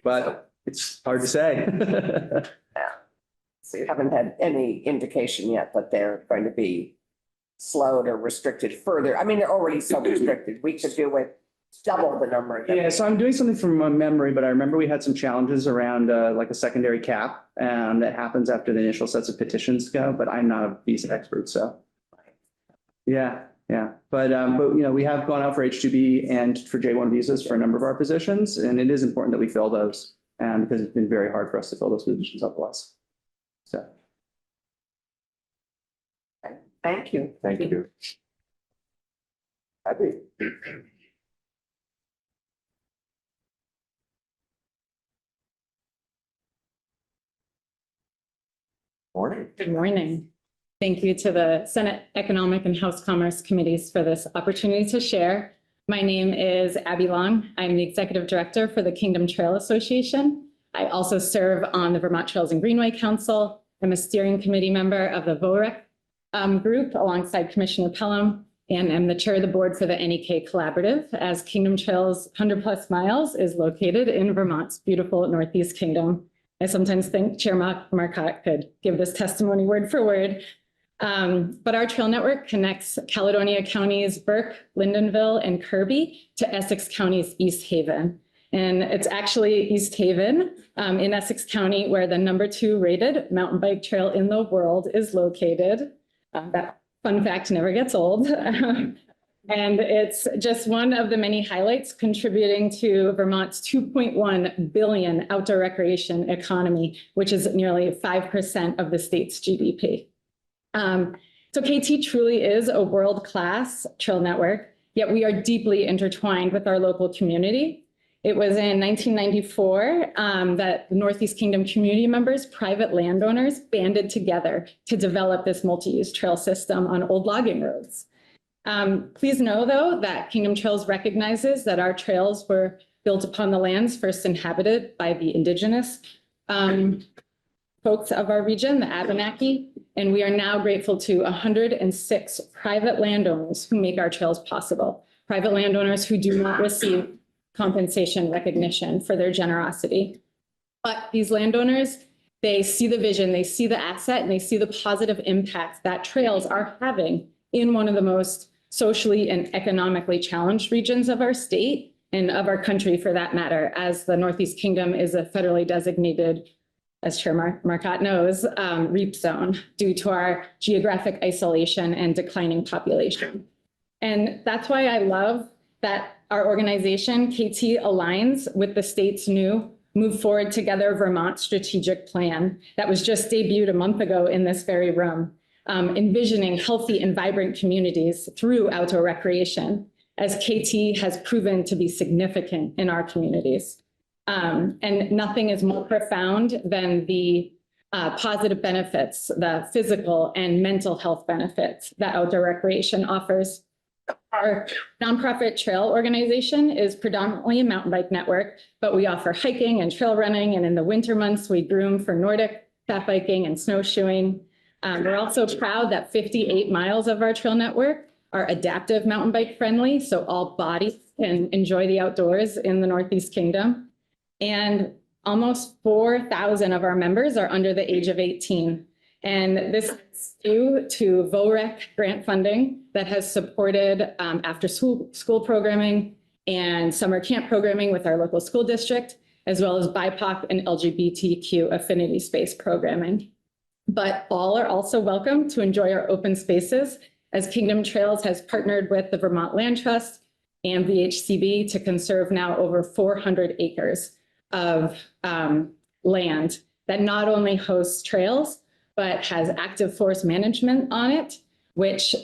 but it's hard to say. Yeah. So you haven't had any indication yet that they're going to be slowed or restricted further. I mean, they're already so restricted. We could do with double the number. Yeah, so I'm doing something from my memory, but I remember we had some challenges around like a secondary cap that happens after the initial sets of petitions go, but I'm not a visa expert, so. Yeah. But we have gone out for H-2B and for J-1 visas for a number of our positions, and it is important that we fill those because it's been very hard for us to fill those positions otherwise. So. Thank you. Thank you. Happy. Morning. Good morning. Thank you to the Senate Economic and House Commerce Committees for this opportunity to share. My name is Abby Long. I'm the Executive Director for the Kingdom Trail Association. I also serve on the Vermont Trails and Greenway Council. I'm a steering committee member of the VOREC group alongside Commissioner Pelham, and I'm the chair of the board for the NEK Collaborative, as Kingdom Trails 100+ miles is located in Vermont's beautiful Northeast Kingdom. I sometimes think Chair Marcotte could give this testimony word for word. But our trail network connects Caledonia County's Burke, Lyndonville, and Kirby to Essex County's East Haven. And it's actually East Haven in Essex County where the #2 rated mountain bike trail in the world is located. That fun fact never gets old. And it's just one of the many highlights contributing to Vermont's $2.1 billion outdoor recreation economy, which is nearly 5% of the state's GDP. So KT truly is a world-class trail network, yet we are deeply intertwined with our local community. It was in 1994 that the Northeast Kingdom community members, private landowners, banded together to develop this multi-use trail system on old logging roads. Please know, though, that Kingdom Trails recognizes that our trails were built upon the lands first inhabited by the indigenous folks of our region, the Abenaki, and we are now grateful to 106 private landowners who make our trails possible. Private landowners who do not receive compensation recognition for their generosity. But these landowners, they see the vision, they see the asset, and they see the positive impact that trails are having in one of the most socially and economically challenged regions of our state and of our country for that matter, as the Northeast Kingdom is a federally designated, as Chair Marcotte knows, REAP zone due to our geographic isolation and declining population. And that's why I love that our organization, KT, aligns with the state's new Move Forward Together Vermont strategic plan that was just debuted a month ago in this very room, envisioning healthy and vibrant communities through outdoor recreation, as KT has proven to be significant in our communities. And nothing is more profound than the positive benefits, the physical and mental health benefits that outdoor recreation offers. Our nonprofit trail organization is predominantly a mountain bike network, but we offer hiking and trail running, and in the winter months, we groom for Nordic fat biking and snowshoeing. We're also proud that 58 miles of our trail network are adaptive mountain bike friendly, so all bodies can enjoy the outdoors in the Northeast Kingdom. And almost 4,000 of our members are under the age of 18. And this is due to VOREC grant funding that has supported after school programming and summer camp programming with our local school district, as well as BIPOC and LGBTQ affinity space programming. But all are also welcome to enjoy our open spaces, as Kingdom Trails has partnered with the Vermont Land Trust and VHCB to conserve now over 400 acres of land that not only hosts trails, but has active forest management on it, which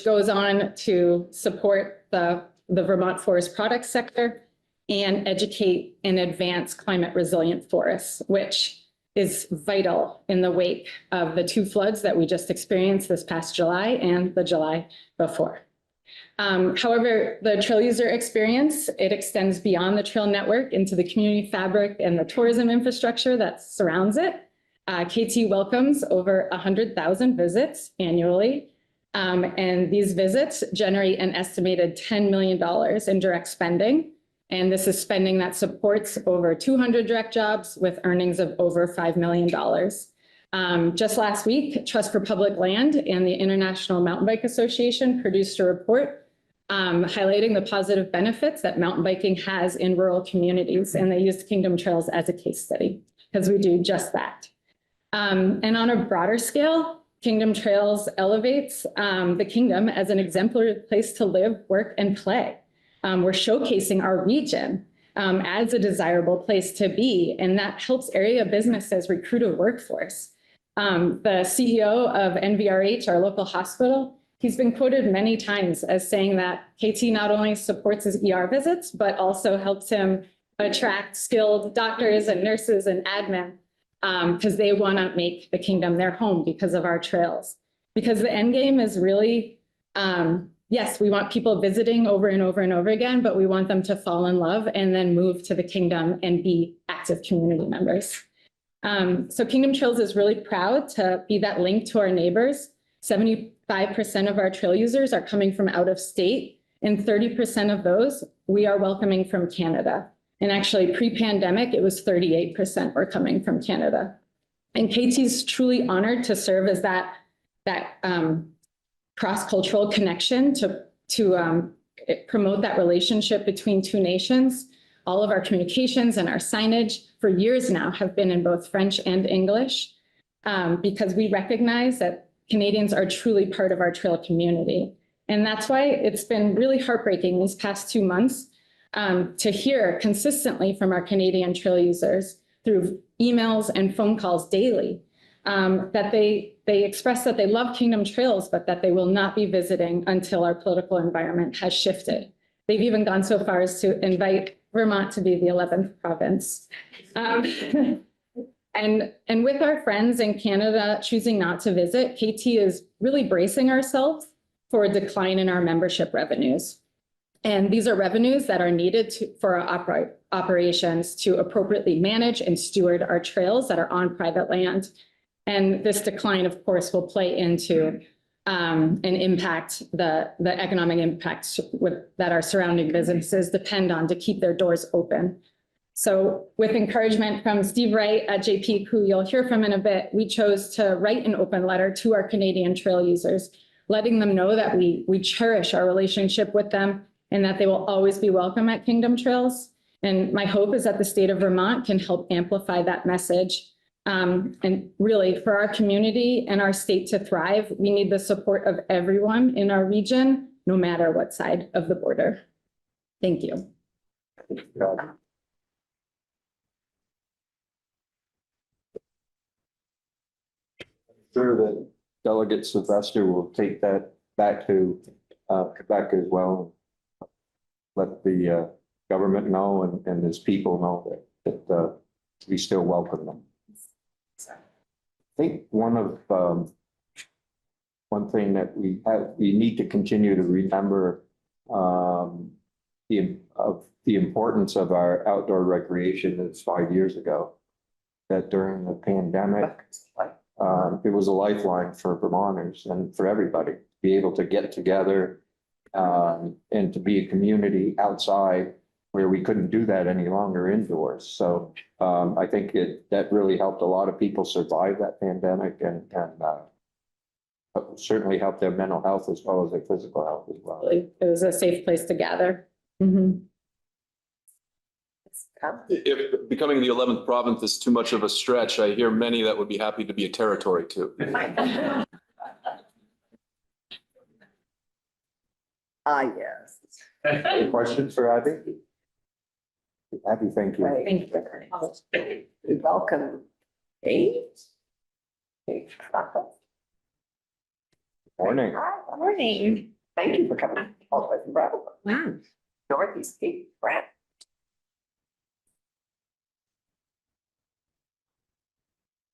goes on to support the Vermont forest products sector and educate and advance climate resilient forests, which is vital in the wake of the 2 floods that we just experienced this past July and the July before. However, the trail user experience, it extends beyond the trail network into the community fabric and the tourism infrastructure that surrounds it. KT welcomes over 100,000 visits annually. And these visits generate an estimated $10 million in direct spending. And this is spending that supports over 200 direct jobs with earnings of over $5 million. Just last week, Trust for Public Land and the International Mountain Bike Association produced a report highlighting the positive benefits that mountain biking has in rural communities. And they used Kingdom Trails as a case study because we do just that. And on a broader scale, Kingdom Trails elevates the kingdom as an exemplary place to live, work, and play. We're showcasing our region as a desirable place to be, and that helps area businesses recruit a workforce. The CEO of NVRH, our local hospital, he's been quoted many times as saying that KT not only supports his ER visits, but also helps him attract skilled doctors and nurses and admin because they want to make the kingdom their home because of our trails. Because the end game is really, yes, we want people visiting over and over and over again, but we want them to fall in love and then move to the kingdom and be active community members. So Kingdom Trails is really proud to be that link to our neighbors. 75% of our trail users are coming from out of state, and 30% of those we are welcoming from Canada. And actually pre-pandemic, it was 38% were coming from Canada. And KT's truly honored to serve as that cross-cultural connection to promote that relationship between 2 nations. All of our communications and our signage for years now have been in both French and English because we recognize that Canadians are truly part of our trail community. And that's why it's been really heartbreaking these past 2 months to hear consistently from our Canadian trail users through emails and phone calls daily that they express that they love Kingdom Trails, but that they will not be visiting until our political environment has shifted. They've even gone so far as to invite Vermont to be the 11th province. And with our friends in Canada choosing not to visit, KT is really bracing ourselves for a decline in our membership revenues. And these are revenues that are needed for our operations to appropriately manage and steward our trails that are on private land. And this decline, of course, will play into and impact the economic impacts that our surrounding businesses depend on to keep their doors open. So with encouragement from Steve Wright at JP, who you'll hear from in a bit, we chose to write an open letter to our Canadian trail users, letting them know that we cherish our relationship with them and that they will always be welcome at Kingdom Trails. And my hope is that the state of Vermont can help amplify that message. And really, for our community and our state to thrive, we need the support of everyone in our region, no matter what side of the border. Thank you. Sure that Delegate Sylvester will take that back to Quebec as well. Let the government know and his people know that we still welcome them. I think one thing that we need to continue to remember the importance of our outdoor recreation is 5 years ago, that during the pandemic, it was a lifeline for Vermonters and for everybody to be able to get together and to be a community outside where we couldn't do that any longer indoors. So I think that really helped a lot of people survive that pandemic and certainly helped their mental health as well as their physical health as well. It was a safe place to gather. Mm-hmm. come. If becoming the 11th province is too much of a stretch, I hear many that would be happy to be a territory too. Yes. Any questions for Abby? Abby, thank you. Right. Thank you. Welcome. Kate. Kate. Morning. Hi, morning. Thank you for coming all the way from Brattleboro. Wow. Northeast Cape, Brad.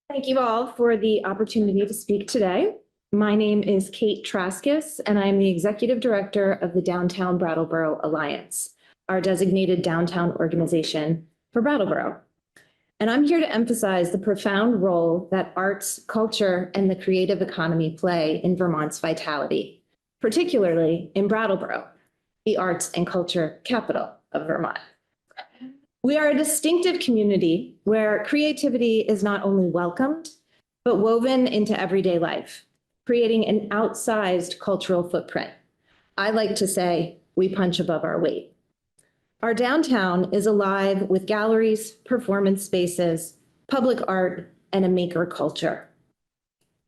Thank you all for the opportunity to speak today. My name is Kate Traskis, and I'm the Executive Director of the Downtown Brattleboro Alliance, our designated downtown organization for Brattleboro. And I'm here to emphasize the profound role that arts, culture, and the creative economy play in Vermont's vitality, particularly in Brattleboro, the arts and culture capital of Vermont. We are a distinctive community where creativity is not only welcomed, but woven into everyday life, creating an outsized cultural footprint. I like to say we punch above our weight. Our downtown is alive with galleries, performance spaces, public art, and a maker culture.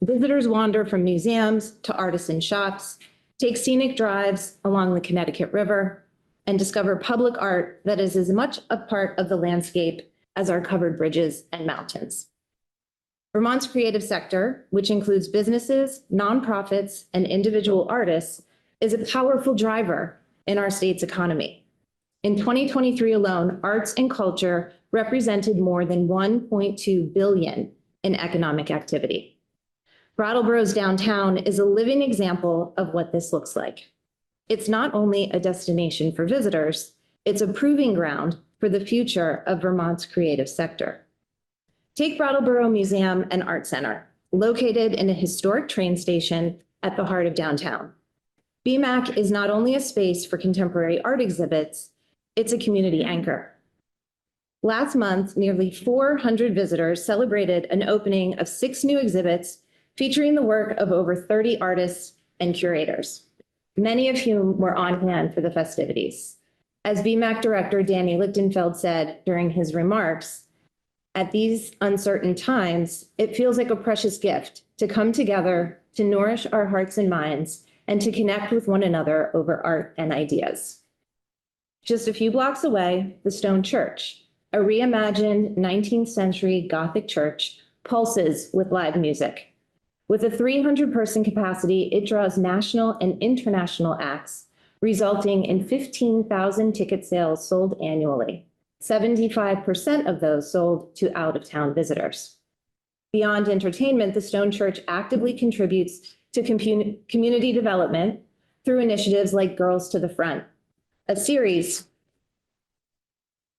Visitors wander from museums to artisan shops, take scenic drives along the Connecticut River, and discover public art that is as much a part of the landscape as our covered bridges and mountains. Vermont's creative sector, which includes businesses, nonprofits, and individual artists, is a powerful driver in our state's economy. In 2023 alone, arts and culture represented more than $1.2 billion in economic activity. Brattleboro's downtown is a living example of what this looks like. It's not only a destination for visitors, it's a proving ground for the future of Vermont's creative sector. Take Brattleboro Museum and Art Center, located in a historic train station at the heart of downtown. BMAC is not only a space for contemporary art exhibits, it's a community anchor. Last month, nearly 400 visitors celebrated an opening of 6 new exhibits featuring the work of over 30 artists and curators, many of whom were on hand for the festivities. As BMAC Director Danny Lichtenfeld said during his remarks, at these uncertain times, it feels like a precious gift to come together, to nourish our hearts and minds, and to connect with one another over art and ideas. Just a few blocks away, the Stone Church, a reimagined 19th century Gothic church, pulses with live music. With a 300-person capacity, it draws national and international acts, resulting in 15,000 ticket sales sold annually. 75% of those sold to out-of-town visitors. Beyond entertainment, the Stone Church actively contributes to community development through initiatives like Girls to the Front, a series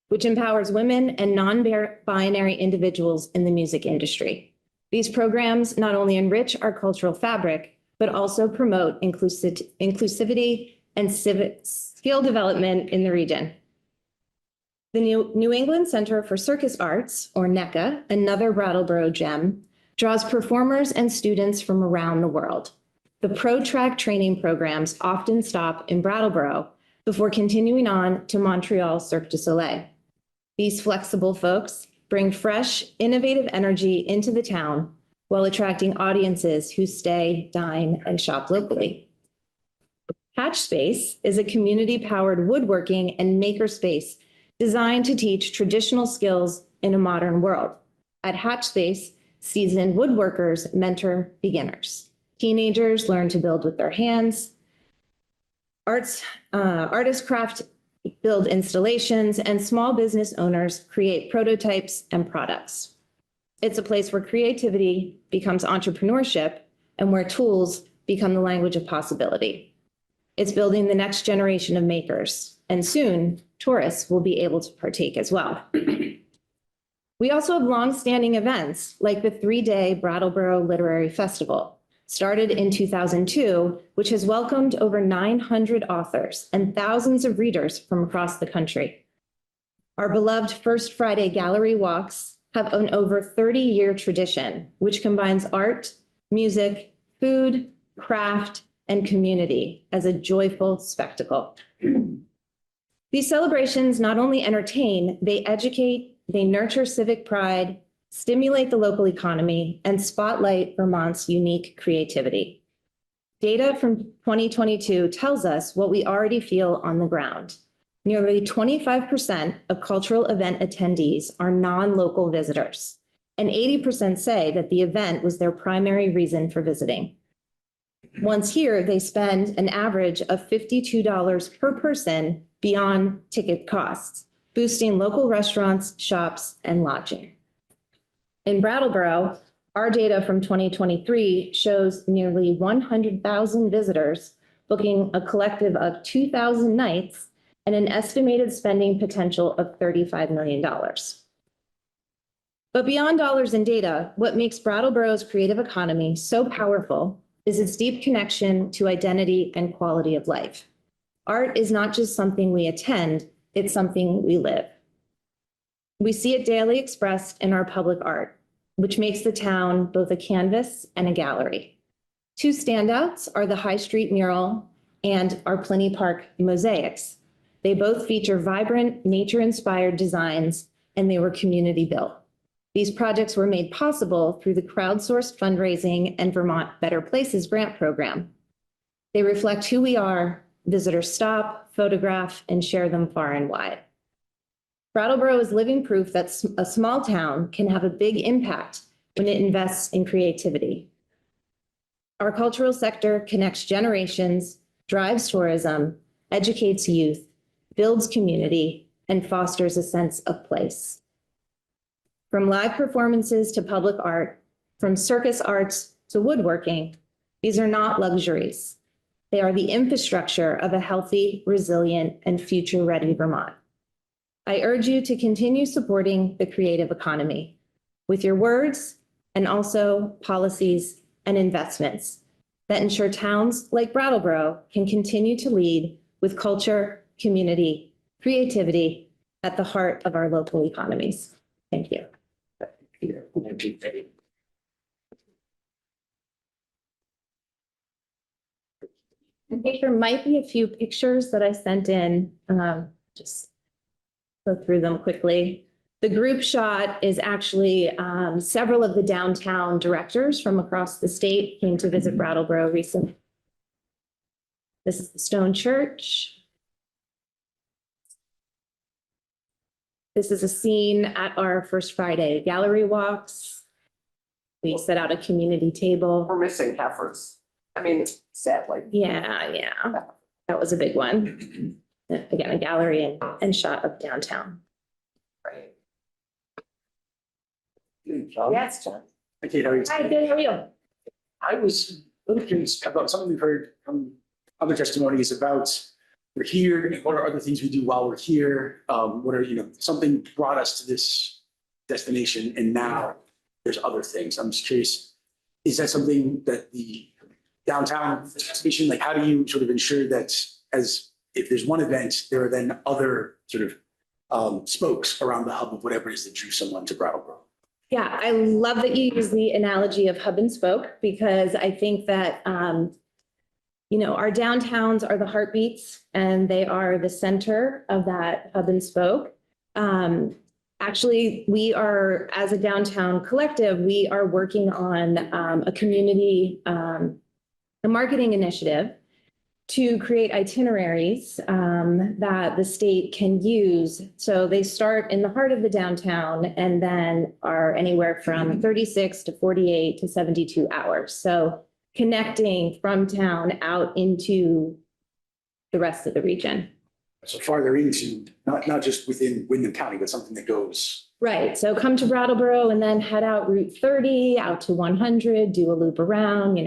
which empowers women and non-binary individuals in the music industry. These programs not only enrich our cultural fabric, but also promote inclusivity and civic skill development in the region. The New England Center for Circus Arts, or NECA, another Brattleboro gem, draws performers and students from around the world. The pro-track training programs often stop in Brattleboro before continuing on to Montreal Cirque du Soleil. These flexible folks bring fresh, innovative energy into the town while attracting audiences who stay, dine, and shop locally. Hatch Space is a community-powered woodworking and maker space designed to teach traditional skills in a modern world. At Hatch Space, seasoned woodworkers mentor beginners. Teenagers learn to build with their hands. Artists craft, build installations, and small business owners create prototypes and products. It's a place where creativity becomes entrepreneurship and where tools become the language of possibility. It's building the next generation of makers, and soon tourists will be able to partake as well. We also have long-standing events like the 3-day Brattleboro Literary Festival, started in 2002, which has welcomed over 900 authors and thousands of readers from across the country. Our beloved First Friday Gallery Walks have an over 30-year tradition, which combines art, music, food, craft, and community as a joyful spectacle. These celebrations not only entertain, they educate, they nurture civic pride, stimulate the local economy, and spotlight Vermont's unique creativity. Data from 2022 tells us what we already feel on the ground. Nearly 25% of cultural event attendees are non-local visitors, and 80% say that the event was their primary reason for visiting. Once here, they spend an average of $52 per person beyond ticket costs, boosting local restaurants, shops, and lodging. In Brattleboro, our data from 2023 shows nearly 100,000 visitors booking a collective of 2,000 nights and an estimated spending potential of $35 million. But beyond dollars and data, what makes Brattleboro's creative economy so powerful is its deep connection to identity and quality of life. Art is not just something we attend, it's something we live. We see it daily expressed in our public art, which makes the town both a canvas and a gallery. Two standouts are the High Street mural and our Pliny Park mosaics. They both feature vibrant, nature-inspired designs, and they were community built. These projects were made possible through the crowdsourced fundraising and Vermont Better Places grant program. They reflect who we are. Visitors stop, photograph, and share them far and wide. Brattleboro is living proof that a small town can have a big impact when it invests in creativity. Our cultural sector connects generations, drives tourism, educates youth, builds community, and fosters a sense of place. From live performances to public art, from circus arts to woodworking, these are not luxuries. They are the infrastructure of a healthy, resilient, and future-ready Vermont. I urge you to continue supporting the creative economy with your words and also policies and investments that ensure towns like Brattleboro can continue to lead with culture, community, creativity at the heart of our local economies. Thank you. I think there might be a few pictures that I sent in, just go through them quickly. The group shot is actually several of the downtown directors from across the state came to visit Brattleboro recently. This is the Stone Church. This is a scene at our First Friday gallery walks. We set out a community table. We're missing heifers. I mean, sadly. Yeah. That was a big one. Again, a gallery and shot of downtown. Right. Yes, John. Okay, how are you? Hi, good, how are you? I was a little curious about something we've heard from other testimonies about we're here and what are other things we do while we're here? What are, something brought us to this destination and now there's other things. I'm just curious, is that something that the downtown station, like how do you sort of ensure that as if there's one event, there are then other sort of spokes around the hub of whatever it is that drew someone to Brattleboro? Yeah, I love that you use the analogy of hub and spoke because I think that, our downtowns are the heartbeats and they are the center of that hub and spoke. Actually, we are, as a downtown collective, we are working on a community, a marketing initiative to create itineraries that the state can use. So they start in the heart of the downtown and then are anywhere from 36 to 48 to 72 hours. So connecting from town out into the rest of the region. So farther into, not just within Windham County, but something that goes. Right. So come to Brattleboro and then head out Route 30 out to 100, do a loop around,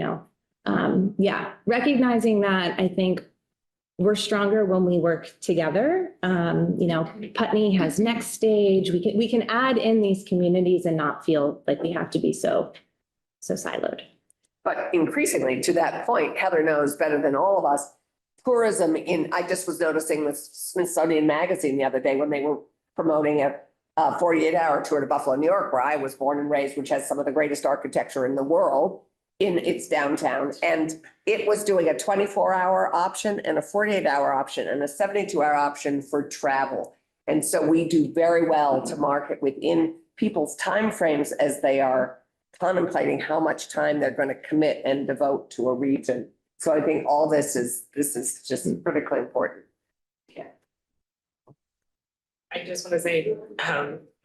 recognizing that I think we're stronger when we work together. Putney has Next Stage. We can add in these communities and not feel like we have to be so siloed. But increasingly, to that point, Heather knows better than all of us, tourism I just was noticing with Smithsonian Magazine the other day when they were promoting a 48-hour tour to Buffalo, New York, where I was born and raised, which has some of the greatest architecture in the world. in its downtown. And it was doing a 24-hour option and a 48-hour option and a 72-hour option for travel. And so we do very well to market within people's timeframes as they are contemplating how much time they're going to commit and devote to a region. So I think all this is just critically important. I just want to say,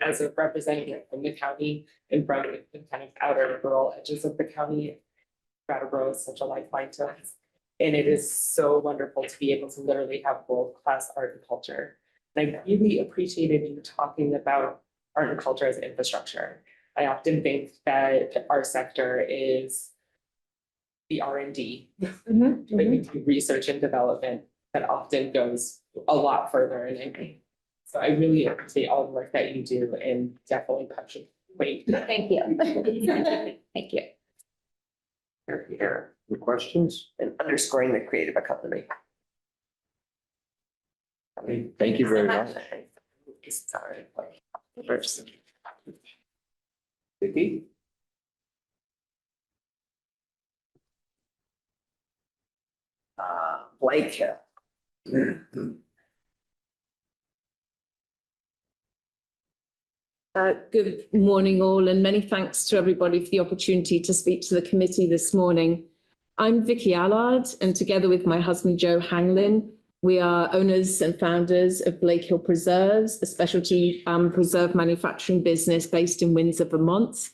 as a representative from the county in front of the kind of outer rural edges of the county, Brattleboro is such a lifeline to us. And it is so wonderful to be able to literally have world-class art and culture. And I really appreciated you talking about art and culture as infrastructure. I often think that our sector is the R&D, like research and development that often goes a lot further. And so I really appreciate all the work that you do and definitely punch it. Wait. Thank you. Thank you. Here, any questions? And underscoring the creative economy. Thank you very much. Sorry. Vicky? Blake. Good morning, all, and many thanks to everybody for the opportunity to speak to the committee this morning. I'm Vicky Allard, and together with my husband, Joe Hanglin, we are owners and founders of Blake Hill Preserves, a specialty preserve manufacturing business based in Windsor, Vermont.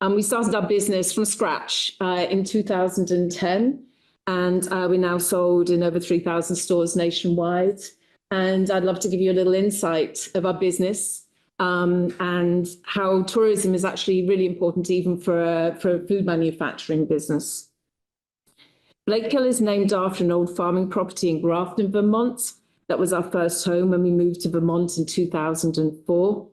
We started our business from scratch in 2010, and we're now sold in over 3,000 stores nationwide. And I'd love to give you a little insight of our business and how tourism is actually really important even for a food manufacturing business. Blake Hill is named after an old farming property in Grafton, Vermont. That was our first home when we moved to Vermont in 2004.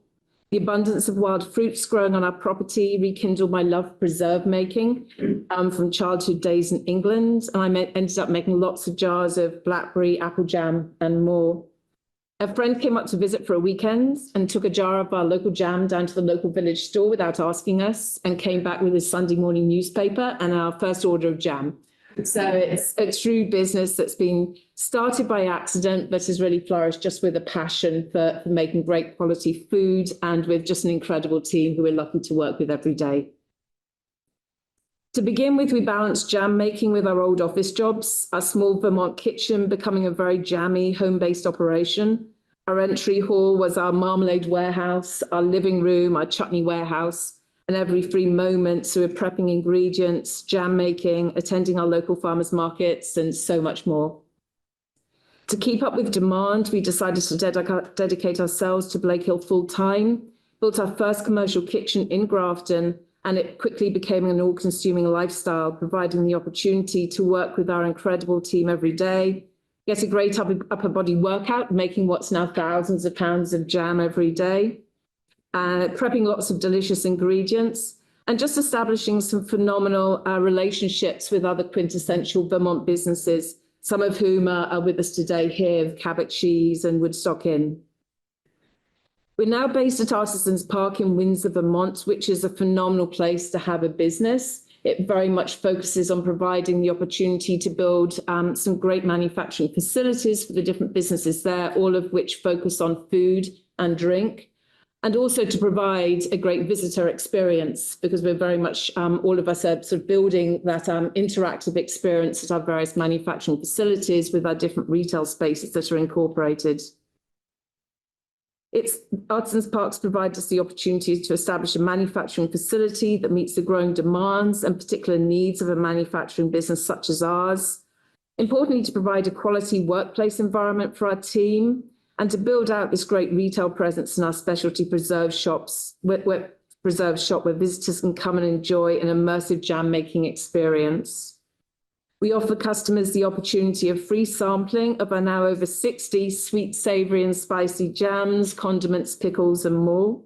The abundance of wild fruits growing on our property rekindled my love for preserve making from childhood days in England. And I ended up making lots of jars of blackberry, apple jam and more. A friend came up to visit for a weekend and took a jar of our local jam down to the local village store without asking us and came back with his Sunday morning newspaper and our first order of jam. So it's a true business that's been started by accident, but has really flourished just with a passion for making great quality food and with just an incredible team who we're lucky to work with every day. To begin with, we balanced jam making with our old office jobs, our small Vermont kitchen becoming a very jammy home-based operation. Our entry hall was our marmalade warehouse, our living room, our chutney warehouse, and every free moment, so we're prepping ingredients, jam making, attending our local farmers markets, and so much more. To keep up with demand, we decided to dedicate ourselves to Blake Hill full-time, built our first commercial kitchen in Grafton, and it quickly became an all-consuming lifestyle, providing the opportunity to work with our incredible team every day, get a great upper body workout, making what's now thousands of pounds of jam every day, prepping lots of delicious ingredients, and just establishing some phenomenal relationships with other quintessential Vermont businesses, some of whom are with us today here, Cabot Cheese and Woodstock Inn. We're now based at Artisans Park in Windsor, Vermont, which is a phenomenal place to have a business. It very much focuses on providing the opportunity to build some great manufacturing facilities for the different businesses there, all of which focus on food and drink, and also to provide a great visitor experience, because we're very much, all of us are sort of building that interactive experience at our various manufacturing facilities with our different retail spaces that are incorporated. Artisans Parks provide us the opportunity to establish a manufacturing facility that meets the growing demands and particular needs of a manufacturing business such as ours. Importantly, to provide a quality workplace environment for our team and to build out this great retail presence in our specialty preserve shops, where visitors can come and enjoy an immersive jam making experience. We offer customers the opportunity of free sampling of our now over 60 sweet, savory, and spicy jams, condiments, pickles, and more.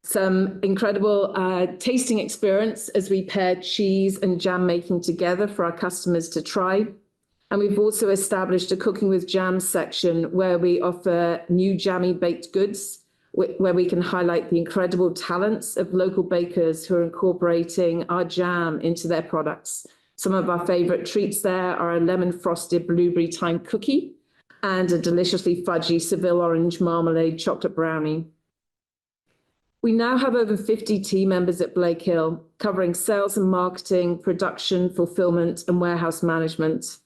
Some incredible tasting experience as we pair cheese and jam making together for our customers to try. And we've also established a cooking with jam section where we offer new jammy baked goods where we can highlight the incredible talents of local bakers who are incorporating our jam into their products. Some of our favorite treats there are a lemon frosted blueberry thyme cookie and a deliciously fudgy Seville orange marmalade chocolate brownie. We now have over 50 team members at Blake Hill, covering sales and marketing, production, fulfillment, and warehouse management.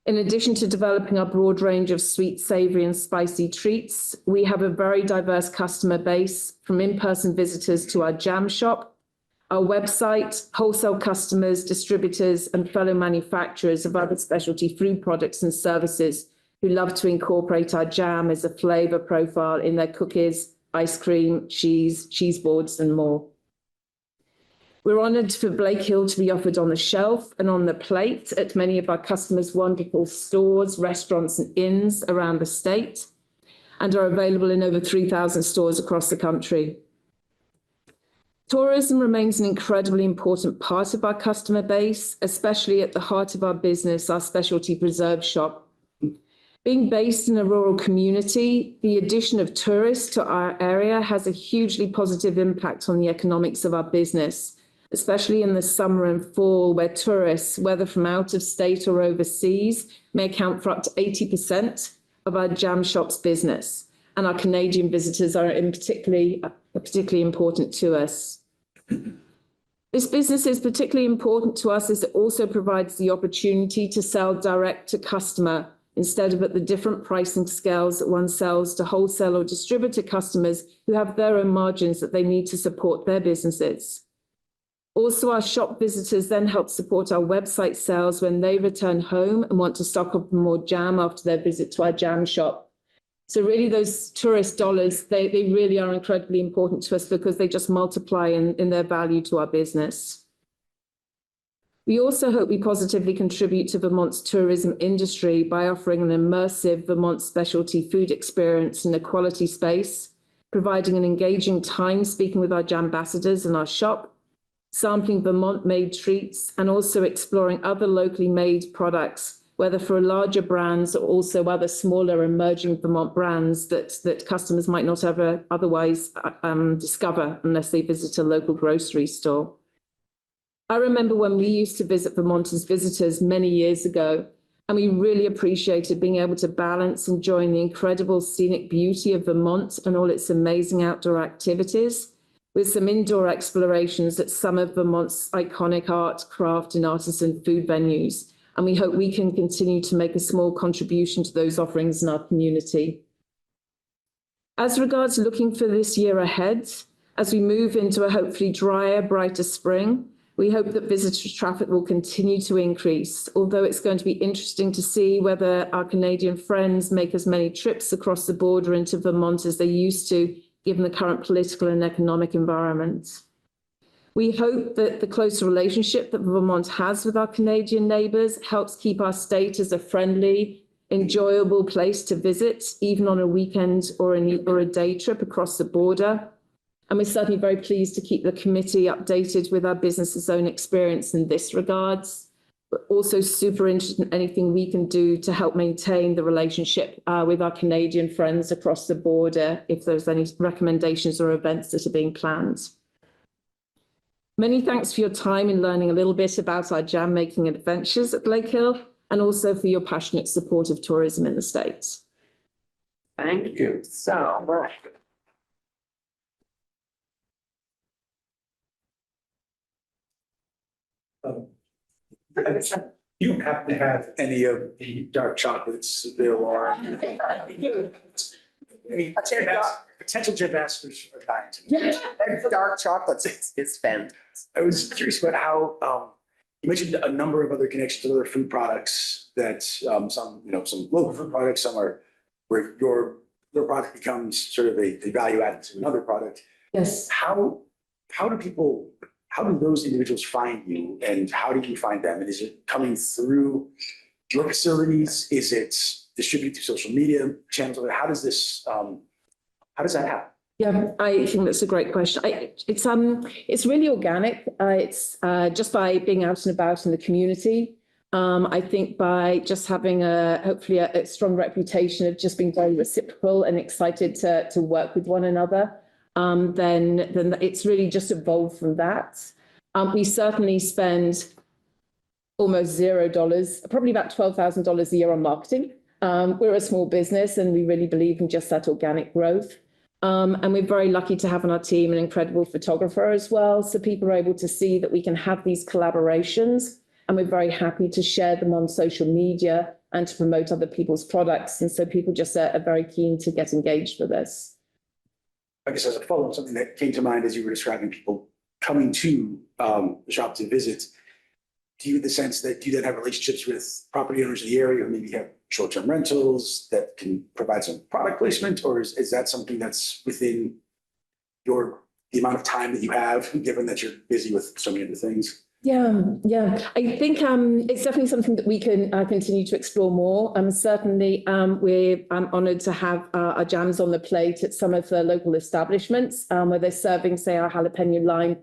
In addition to developing our broad range of sweet, savory, and spicy treats, we have a very diverse customer base, from in-person visitors to our jam shop, our website, wholesale customers, distributors, and fellow manufacturers of other specialty food products and services who love to incorporate our jam as a flavor profile in their cookies, ice cream, cheese boards, and more. We're honoured for Blake Hill to be offered on the shelf and on the plate at many of our customers' wonderful stores, restaurants, and inns around the state, and are available in over 3,000 stores across the country. Tourism remains an incredibly important part of our customer base, especially at the heart of our business, our specialty preserve shop. Being based in a rural community, the addition of tourists to our area has a hugely positive impact on the economics of our business, especially in the summer and fall, where tourists, whether from out of state or overseas, may account for up to 80% of our jam shop's business. And our Canadian visitors are particularly important to us. This business is particularly important to us as it also provides the opportunity to sell direct to customer, instead of at the different pricing scales that one sells to wholesale or distributor customers who have their own margins that they need to support their businesses. Also, our shop visitors then help support our website sales when they return home and want to stock up more jam after their visit to our jam shop. So really those tourist dollars, they really are incredibly important to us because they just multiply in their value to our business. We also hope we positively contribute to Vermont's tourism industry by offering an immersive Vermont specialty food experience in a quality space, providing an engaging time speaking with our jam ambassadors in our shop, sampling Vermont-made treats, and also exploring other locally made products, whether for larger brands or also other smaller emerging Vermont brands that customers might not ever otherwise discover unless they visit a local grocery store. I remember when we used to visit Vermont as visitors many years ago, and we really appreciated being able to balance enjoying the incredible scenic beauty of Vermont and all its amazing outdoor activities with some indoor explorations at some of Vermont's iconic art, craft, and artisan food venues. And we hope we can continue to make a small contribution to those offerings in our community. As regards looking for this year ahead, as we move into a hopefully drier, brighter spring, we hope that visitor traffic will continue to increase, although it's going to be interesting to see whether our Canadian friends make as many trips across the border into Vermont as they used to, given the current political and economic environment. We hope that the closer relationship that Vermont has with our Canadian neighbours helps keep our state as a friendly, enjoyable place to visit, even on a weekend or a day trip across the border. And we're certainly very pleased to keep the committee updated with our business's own experience in this regards, but also super interested in anything we can do to help maintain the relationship with our Canadian friends across the border, if there's any recommendations or events that are being planned. Many thanks for your time in learning a little bit about our jam making adventures at Blake Hill, and also for your passionate support of tourism in the States. Thank you so much. You don't happen to have any of the dark chocolates there are. Potential Jim Masters are dying to. Dark chocolates is fantastic. I was curious about how you mentioned a number of other connections to other food products that some local food products, some are where your product becomes sort of a value added to another product. Yes. How do those individuals find you, and how do you find them? And is it coming through your facilities? Is it distributed through social media channels? How does that happen? Yeah, I think that's a great question. It's really organic. It's just by being out and about in the community. I think by just having hopefully a strong reputation of just being very reciprocal and excited to work with one another, then it's really just evolved from that. We certainly spend almost $0, probably about $12,000 a year on marketing. We're a small business and we really believe in just that organic growth. And we're very lucky to have on our team an incredible photographer as well. So people are able to see that we can have these collaborations, and we're very happy to share them on social media and to promote other people's products. And so people just are very keen to get engaged with us. I guess as a follow-up, something that came to mind as you were describing people coming to the shop to visit, do you have the sense that you then have relationships with property owners in the area, or maybe have short-term rentals that can provide some product placement, or is that something that's within the amount of time that you have, given that you're busy with so many other things? Yeah. I think it's definitely something that we can continue to explore more. Certainly, we're honoured to have our jams on the plate at some of the local establishments where they're serving, say, our jalapeno lime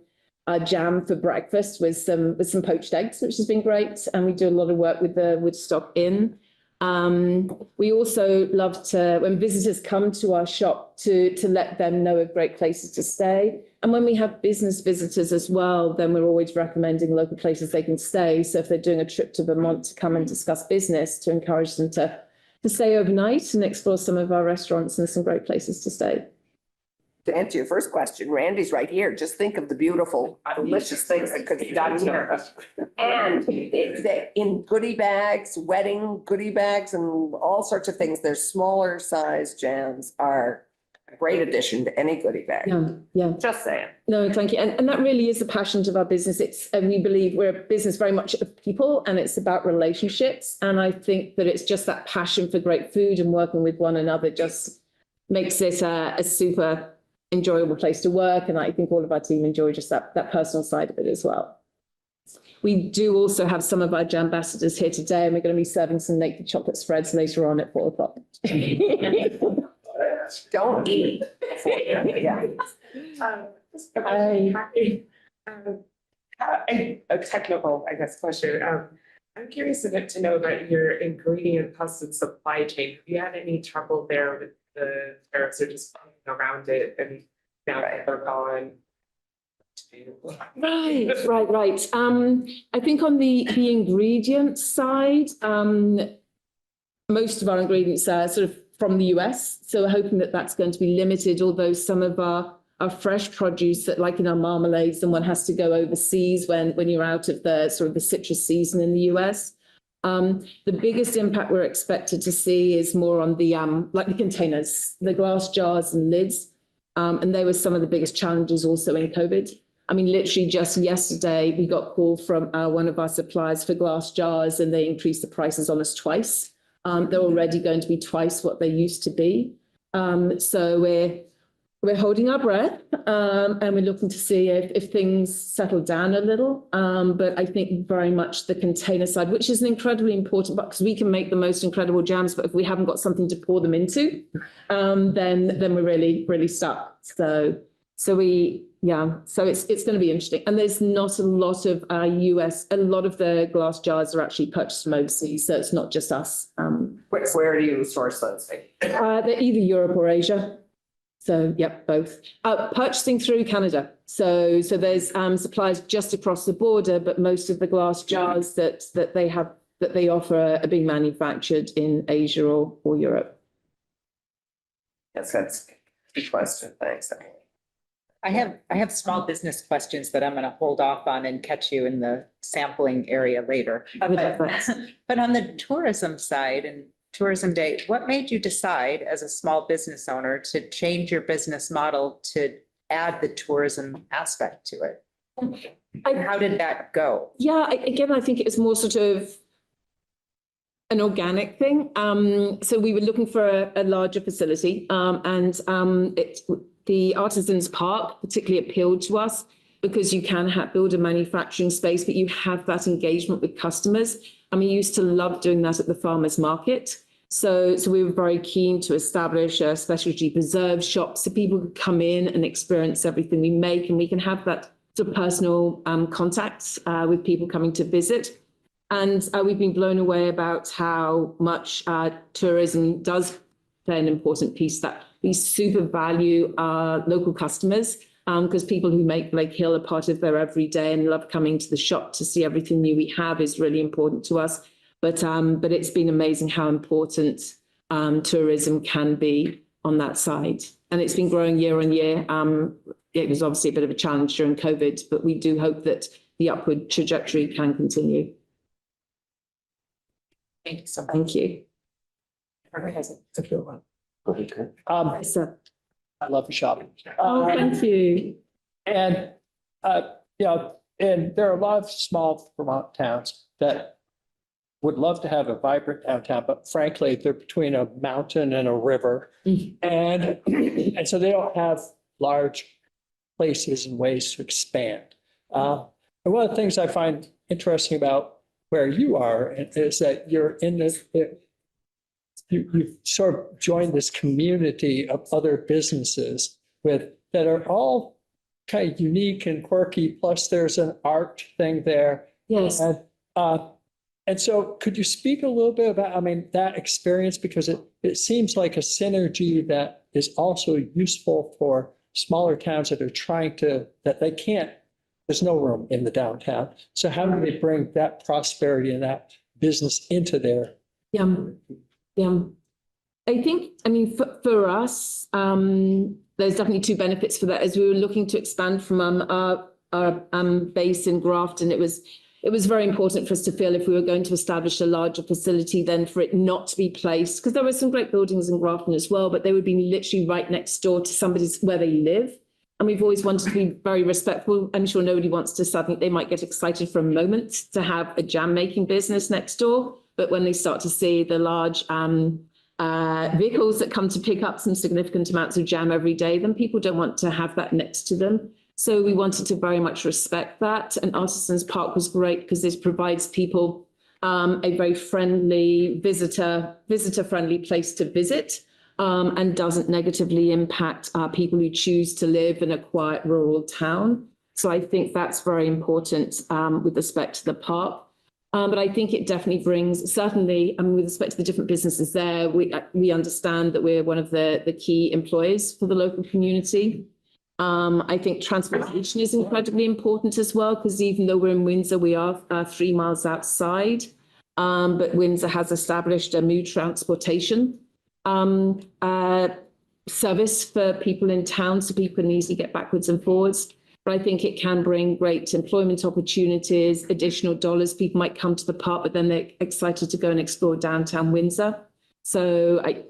jam for breakfast with some poached eggs, which has been great. And we do a lot of work with the Woodstock Inn. We also love to, when visitors come to our shop, to let them know of great places to stay. And when we have business visitors as well, then we're always recommending local places they can stay. So if they're doing a trip to Vermont to come and discuss business, to encourage them to stay overnight and explore some of our restaurants and some great places to stay. To answer your first question, Randy's right here. Just think of the beautiful, delicious things that could be done here. And in goodie bags, wedding goodie bags, and all sorts of things. Their smaller size jams are a great addition to any goodie bag. Yeah. Just saying. No, thank you. And that really is the passion of our business. And we believe we're a business very much of people, and it's about relationships. And I think that it's just that passion for great food and working with one another just makes it a super enjoyable place to work. And I think all of our team enjoy just that personal side of it as well. We do also have some of our jam ambassadors here today, and we're going to be serving some naked chocolate spreads later on at 4:00. Don't eat. Yeah. A technical, I guess, question. I'm curious to know about your ingredient costs and supply chain. Have you had any trouble there with the tariffs or just around it, and now that they're gone? Right. I think on the ingredient side, most of our ingredients are sort of from the US. So we're hoping that that's going to be limited, although some of our fresh produce, that like in our marmalades, and one has to go overseas when you're out of the sort of the citrus season in the US. The biggest impact we're expected to see is more on the like the containers, the glass jars and lids. And they were some of the biggest challenges also in COVID. I mean, literally just yesterday, we got a call from one of our suppliers for glass jars, and they increased the prices on us twice. They're already going to be twice what they used to be. So we're holding our breath, and we're looking to see if things settle down a little. But I think very much the container side, which is an incredibly important, because we can make the most incredible jams, but if we haven't got something to pour them into, then we're really stuck. So it's going to be interesting. And there's not a lot of US, a lot of the glass jars are actually purchased from overseas, so it's not just us. Where do you source those? They're either Europe or Asia. So, yep, both. Purchasing through Canada. So there's suppliers just across the border, but most of the glass jars that they offer are being manufactured in Asia or Europe. Yes, that's a good question. Thanks. I have small business questions that I'm going to hold off on and catch you in the sampling area later. But on the tourism side and Tourism Day, what made you decide as a small business owner to change your business model to add the tourism aspect to it? How did that go? Yeah, again, I think it was more sort of an organic thing. So we were looking for a larger facility, and the Artisans Park particularly appealed to us because you can build a manufacturing space, but you have that engagement with customers. And we used to love doing that at the farmers market. So we were very keen to establish a specialty preserve shop so people could come in and experience everything we make, and we can have that sort of personal contact with people coming to visit. And we've been blown away about how much tourism does play an important piece, that we super value our local customers because people who make Lake Hill a part of their everyday and love coming to the shop to see everything new we have is really important to us. But it's been amazing how important tourism can be on that side. And it's been growing year on year. It was obviously a bit of a challenge during COVID, but we do hope that the upward trajectory can continue. Thank you so much. Thank you. I love shopping. Oh, thank you. And, and there are a lot of small Vermont towns that would love to have a vibrant downtown, but frankly, they're between a mountain and a river. And so they don't have large places and ways to expand. And one of the things I find interesting about where you are is that you're in this, you've sort of joined this community of other businesses that are all kind of unique and quirky, plus there's an art thing there. Yes. And so could you speak a little bit about, I mean, that experience, because it seems like a synergy that is also useful for smaller towns that are trying to, that they can't, there's no room in the downtown. So how do they bring that prosperity and that business into there? Yeah. I think, I mean, for us, there's definitely two benefits for that. As we were looking to expand from our base in Grafton, it was very important for us to feel if we were going to establish a larger facility, then for it not to be placed, because there were some great buildings in Grafton as well, but they would be literally right next door to somebody's where they live. And we've always wanted to be very respectful. I'm sure nobody wants to suddenly, they might get excited for a moment to have a jam making business next door. But when they start to see the large vehicles that come to pick up some significant amounts of jam every day, then people don't want to have that next to them. So we wanted to very much respect that. And Artisans Park was great because this provides people a very friendly, visitor-friendly place to visit and doesn't negatively impact people who choose to live in a quiet rural town. So I think that's very important with respect to the park. But I think it definitely brings, certainly, with respect to the different businesses there, we understand that we're one of the key employers for the local community. I think transportation is incredibly important as well, because even though we're in Windsor, we are 3 miles outside. But Windsor has established a new transportation service for people in town, so people can easily get backwards and forwards. But I think it can bring great employment opportunities, additional dollars. People might come to the park, but then they're excited to go and explore downtown Windsor. So I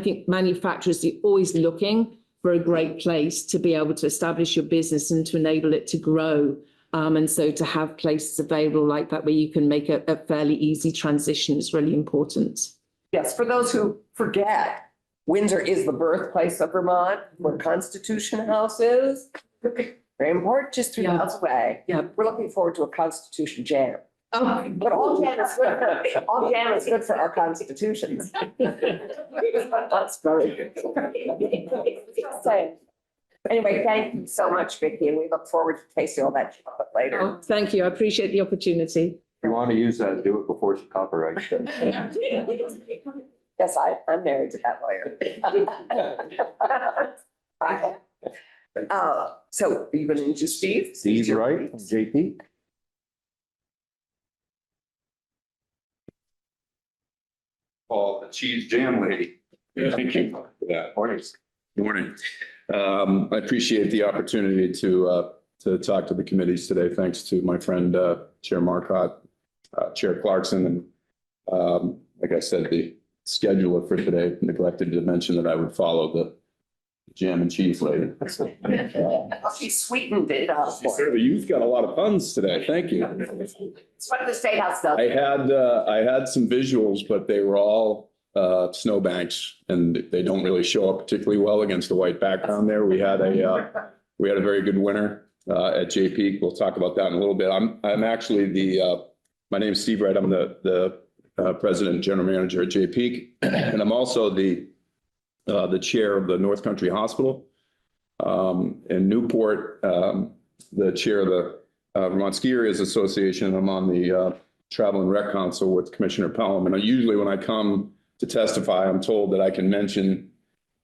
think manufacturers are always looking for a great place to be able to establish your business and to enable it to grow. And so to have places available like that where you can make a fairly easy transition is really important. Yes, for those who forget, Windsor is the birthplace of Vermont, where Constitution House is. Very important, just 3 miles away. Yeah. We're looking forward to a Constitution jam. Oh, But all jam is good. All jam is good for our constitutions. That's very good. Anyway, thank you so much, Vicki, and we look forward to tasting all that chocolate later. Oh, thank you. I appreciate the opportunity. If you want to use that, do it before she copyrights it. Yes, I'm married to that lawyer. So are you going to introduce Steve? Steve's right, JP. Paul, the cheese jam lady. Thank you for that. Morning. Morning. I appreciate the opportunity to talk to the committees today. Thanks to my friend, Chair Marcotte, Chair Clarkson, and like I said, the scheduler for today neglected to mention that I would follow the jam and cheese lady. She sweetened it up. You've got a lot of puns today. Thank you. It's what the State House does. I had some visuals, but they were all snowbanks, and they don't really show up particularly well against the white background there. We had a very good winter at JP. We'll talk about that in a little bit. I'm actually my name is Steve Wright. I'm the president and general manager at JP, and I'm also the chair of the North Country Hospital in Newport, the chair of the Vermont Ski Areas Association. I'm on the Travel and Rec Council with Commissioner Pelham. And usually when I come to testify, I'm told that I can mention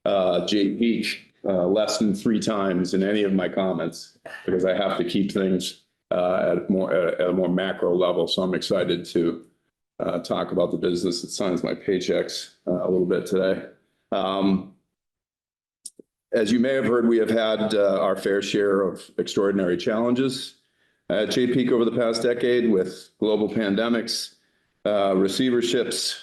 JP less than 3 times in any of my comments because I have to keep things at a more macro level. So I'm excited to talk about the business that signs my paychecks a little bit today. As you may have heard, we have had our fair share of extraordinary challenges at JPEAK over the past decade with global pandemics, receiverships,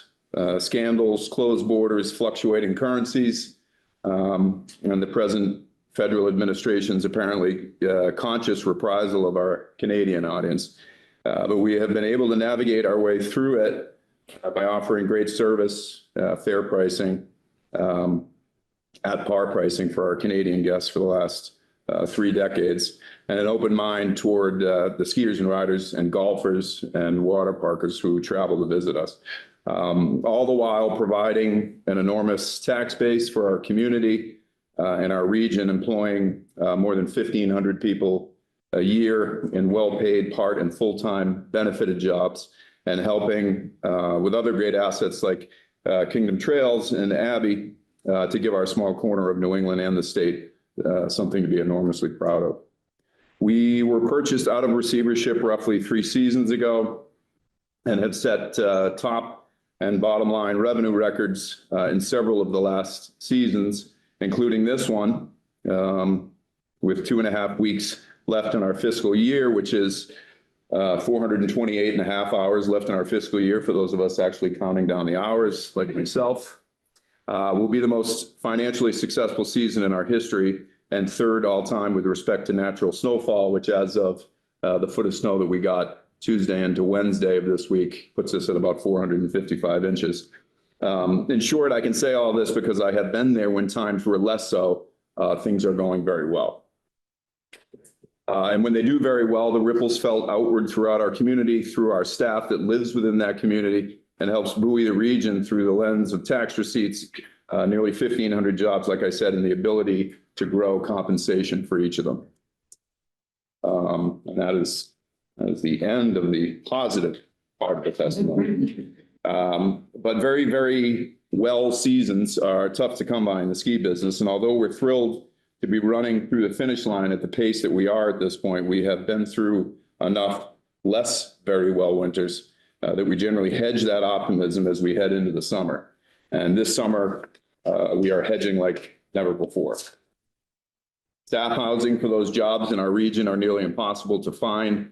scandals, closed borders, fluctuating currencies, and the present federal administration's apparently conscious reprisal of our Canadian audience. But we have been able to navigate our way through it by offering great service, fair pricing, at par pricing for our Canadian guests for the last 3 decades, and an open mind toward the skiers and riders and golfers and water parkers who travel to visit us. All the while providing an enormous tax base for our community and our region, employing more than 1,500 people a year in well-paid part and full-time benefited jobs, and helping with other great assets like Kingdom Trails and Abbey to give our small corner of New England and the state something to be enormously proud of. We were purchased out of receivership roughly 3 seasons ago and have set top and bottom line revenue records in several of the last seasons, including this one, with 2.5 weeks left in our fiscal year, which is 428.5 hours left in our fiscal year for those of us actually counting down the hours, like myself. Will be the most financially successful season in our history and 3rd all time with respect to natural snowfall, which as of the foot of snow that we got Tuesday into Wednesday of this week puts us at about 455 inches. In short, I can say all this because I have been there when times were less so. Things are going very well. And when they do very well, the ripples felt outward throughout our community, through our staff that lives within that community, and helps buoy the region through the lens of tax receipts, nearly 1,500 jobs, like I said, and the ability to grow compensation for each of them. And that is the end of the positive part of the testimony. But very, very well seasons are tough to come by in the ski business. And although we're thrilled to be running through the finish line at the pace that we are at this point, we have been through enough less very well winters that we generally hedge that optimism as we head into the summer. And this summer, we are hedging like never before. Staff housing for those jobs in our region are nearly impossible to find,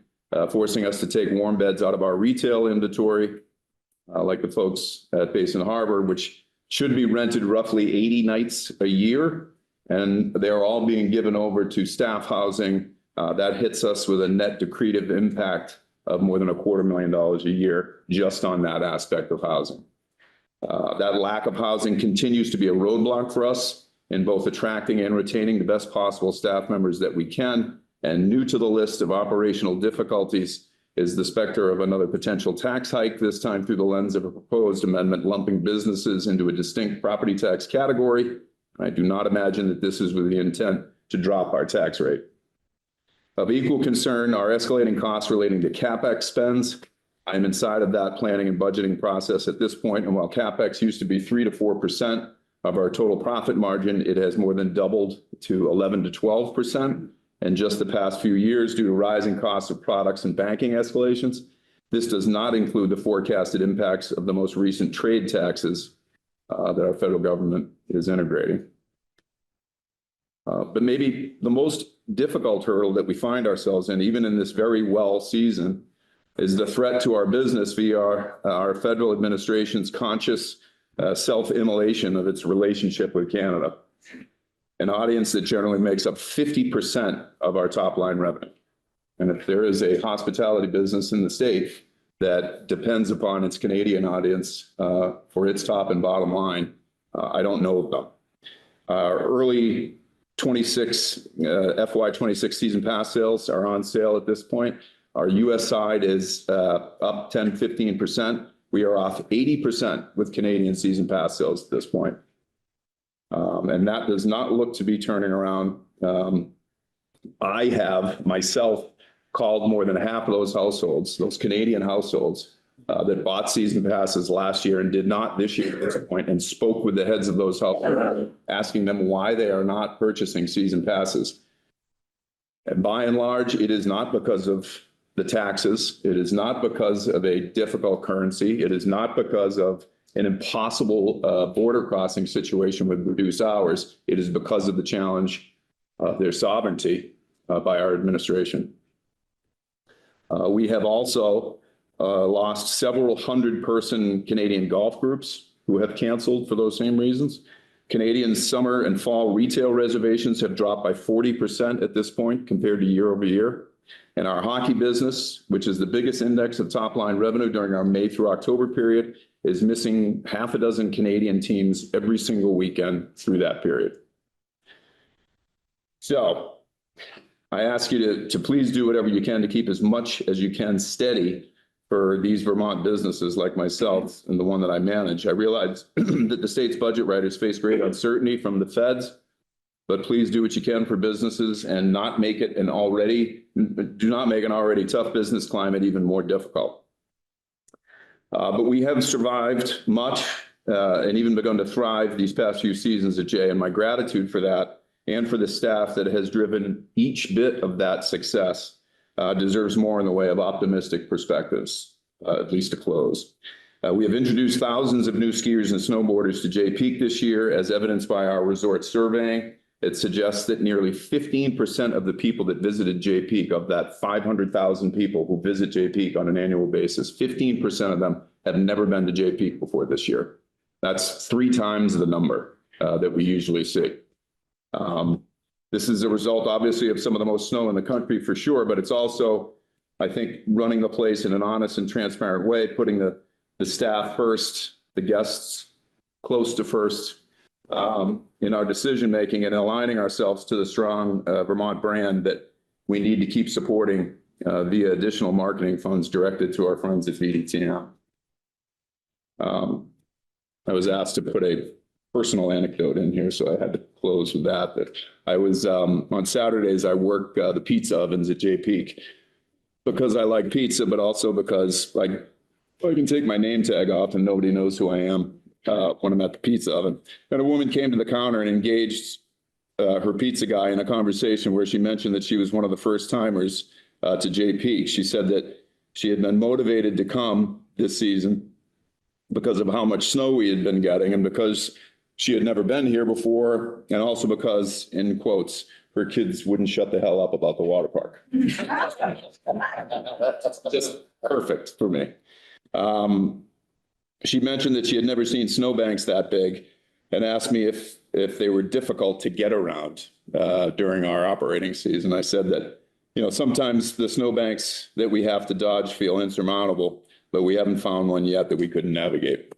forcing us to take warm beds out of our retail inventory, like the folks at Basin Harbor, which should be rented roughly 80 nights a year. And they're all being given over to staff housing. That hits us with a net decretive impact of more than $250,000 a year just on that aspect of housing. That lack of housing continues to be a roadblock for us in both attracting and retaining the best possible staff members that we can. And new to the list of operational difficulties is the specter of another potential tax hike, this time through the lens of a proposed amendment lumping businesses into a distinct property tax category. I do not imagine that this is with the intent to drop our tax rate. Of equal concern are escalating costs relating to CapEx spends. I'm inside of that planning and budgeting process at this point, and while CapEx used to be 3 to 4% of our total profit margin, it has more than doubled to 11 to 12% in just the past few years due to rising costs of products and banking escalations. This does not include the forecasted impacts of the most recent trade taxes that our federal government is integrating. But maybe the most difficult hurdle that we find ourselves in, even in this very well season, is the threat to our business via our federal administration's conscious self-immolation of its relationship with Canada, an audience that generally makes up 50% of our top line revenue. And if there is a hospitality business in the state that depends upon its Canadian audience for its top and bottom line, I don't know of them. Early FY26 season pass sales are on sale at this point. Our US side is up 10, 15%. We are off 80% with Canadian season pass sales at this point. And that does not look to be turning around. I have myself called more than half of those households, those Canadian households, that bought season passes last year and did not this year at this point, and spoke with the heads of those households, asking them why they are not purchasing season passes. And by and large, it is not because of the taxes. It is not because of a difficult currency. It is not because of an impossible border crossing situation with reduced hours. It is because of the challenge of their sovereignty by our administration. We have also lost several 100-person Canadian golf groups who have canceled for those same reasons. Canadian summer and fall retail reservations have dropped by 40% at this point compared to year over year. And our hockey business, which is the biggest index of top line revenue during our May through October period, is missing half a dozen Canadian teams every single weekend through that period. So I ask you to please do whatever you can to keep as much as you can steady for these Vermont businesses like myself and the one that I manage. I realize that the state's budget writers face great uncertainty from the feds, but please do what you can for businesses and not make it do not make an already tough business climate even more difficult. But we have survived much and even begun to thrive these past few seasons at Jay, and my gratitude for that and for the staff that has driven each bit of that success deserves more in the way of optimistic perspectives, at least to close. We have introduced thousands of new skiers and snowboarders to Jay Peak this year, as evidenced by our resort surveying. It suggests that nearly 15% of the people that visited Jay Peak, of that 500,000 people who visit Jay Peak on an annual basis, 15% of them have never been to Jay Peak before this year. That's 3 times the number that we usually see. This is a result, obviously, of some of the most snow in the country for sure, but it's also, I think, running the place in an honest and transparent way, putting the staff first, the guests close to first in our decision-making, and aligning ourselves to the strong Vermont brand that we need to keep supporting via additional marketing funds directed to our friends at VDTM. I was asked to put a personal anecdote in here, so I had to close with that. But I was on Saturdays, I work the pizza ovens at Jay Peak because I like pizza, but also because I can take my name tag off and nobody knows who I am when I'm at the pizza oven. And a woman came to the counter and engaged her pizza guy in a conversation where she mentioned that she was one of the first timers to Jay Peak. She said that she had been motivated to come this season because of how much snow we had been getting, and because she had never been here before, and also because, in quotes, her kids wouldn't shut the hell up about the water park. Just perfect for me. She mentioned that she had never seen snowbanks that big and asked me if they were difficult to get around during our operating season. I said that, sometimes the snowbanks that we have to dodge feel insurmountable, but we haven't found one yet that we couldn't navigate.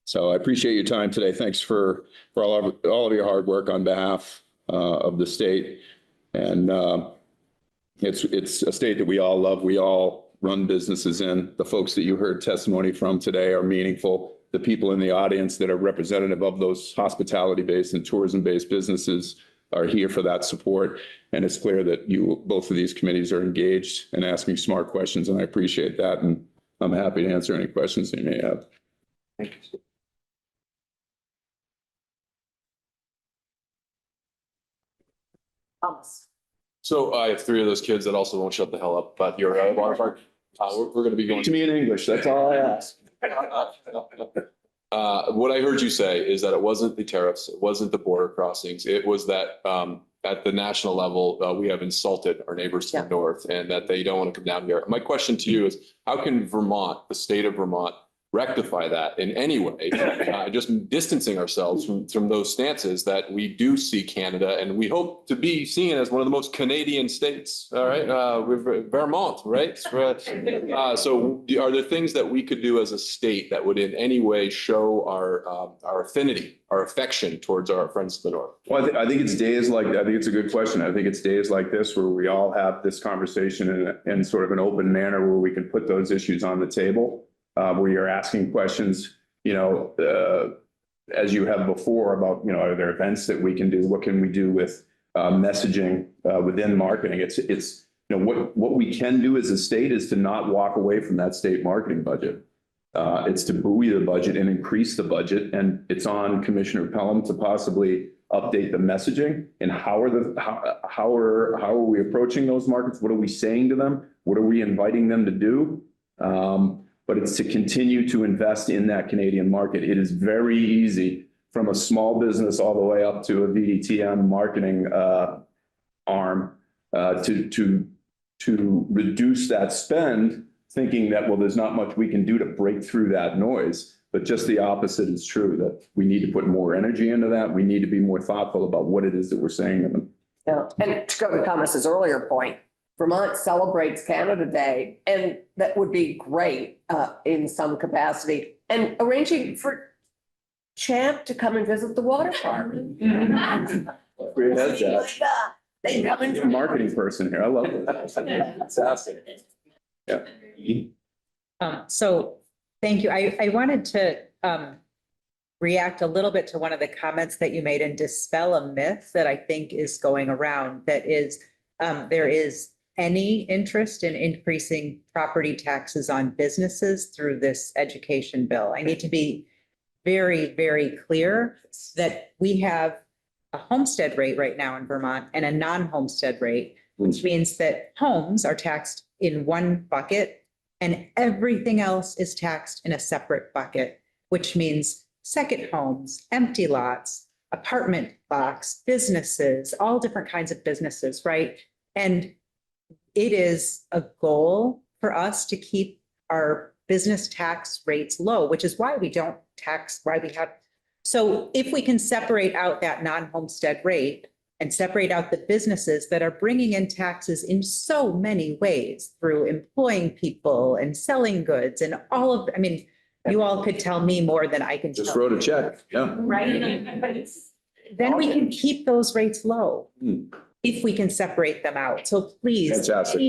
So I appreciate your time today. Thanks for all of your hard work on behalf of the state. And it's a state that we all love. We all run businesses in. The folks that you heard testimony from today are meaningful. The people in the audience that are representative of those hospitality-based and tourism-based businesses are here for that support. And it's clear that both of these committees are engaged and asking smart questions, and I appreciate that. And I'm happy to answer any questions you may have. Thank you. Thomas. So I have 3 of those kids that also won't shut the hell up about your water park. We're going to be going to me in English. That's all I ask. What I heard you say is that it wasn't the tariffs, it wasn't the border crossings. It was that at the national level, we have insulted our neighbors to the north, and that they don't want to come down here. My question to you is, how can Vermont, the state of Vermont, rectify that in any way, just distancing ourselves from those stances that we do see Canada, and we hope to be seen as one of the most Canadian states, all right, with Vermont, right? So are there things that we could do as a state that would in any way show our affinity, our affection towards our friends to the north? Well, I think it's days like, I think it's a good question. I think it's days like this where we all have this conversation in sort of an open manner where we can put those issues on the table. Where you're asking questions, as you have before about, are there events that we can do? What can we do with messaging within marketing? It's what we can do as a state is to not walk away from that state marketing budget. It's to buoy the budget and increase the budget, and it's on Commissioner Pelham to possibly update the messaging and how are we approaching those markets? What are we saying to them? What are we inviting them to do? But it's to continue to invest in that Canadian market. It is very easy from a small business all the way up to a VDTM marketing arm to reduce that spend, thinking that, well, there's not much we can do to break through that noise. But just the opposite is true, that we need to put more energy into that. We need to be more thoughtful about what it is that we're saying to them. Yeah, and to go to Thomas's earlier point, Vermont celebrates Canada Day, and that would be great in some capacity. And arranging for Champ to come and visit the water park. Great heads, Josh. They come and. You're a marketing person here. I love it. Fantastic. Yeah. So thank you. I wanted to react a little bit to one of the comments that you made and dispel a myth that I think is going around, that is there is any interest in increasing property taxes on businesses through this education bill. I need to be very, very clear that we have a homestead rate right now in Vermont and a non-homestead rate, which means that homes are taxed in one bucket and everything else is taxed in a separate bucket, which means second homes, empty lots, apartment blocks, businesses, all different kinds of businesses, right? And it is a goal for us to keep our business tax rates low, which is why we don't tax, why we have. So if we can separate out that non-homestead rate and separate out the businesses that are bringing in taxes in so many ways through employing people and selling goods and all of, I mean, you all could tell me more than I can. Just wrote a check. Yeah. Right. Then we can keep those rates low if we can separate them out. So please, Fantastic.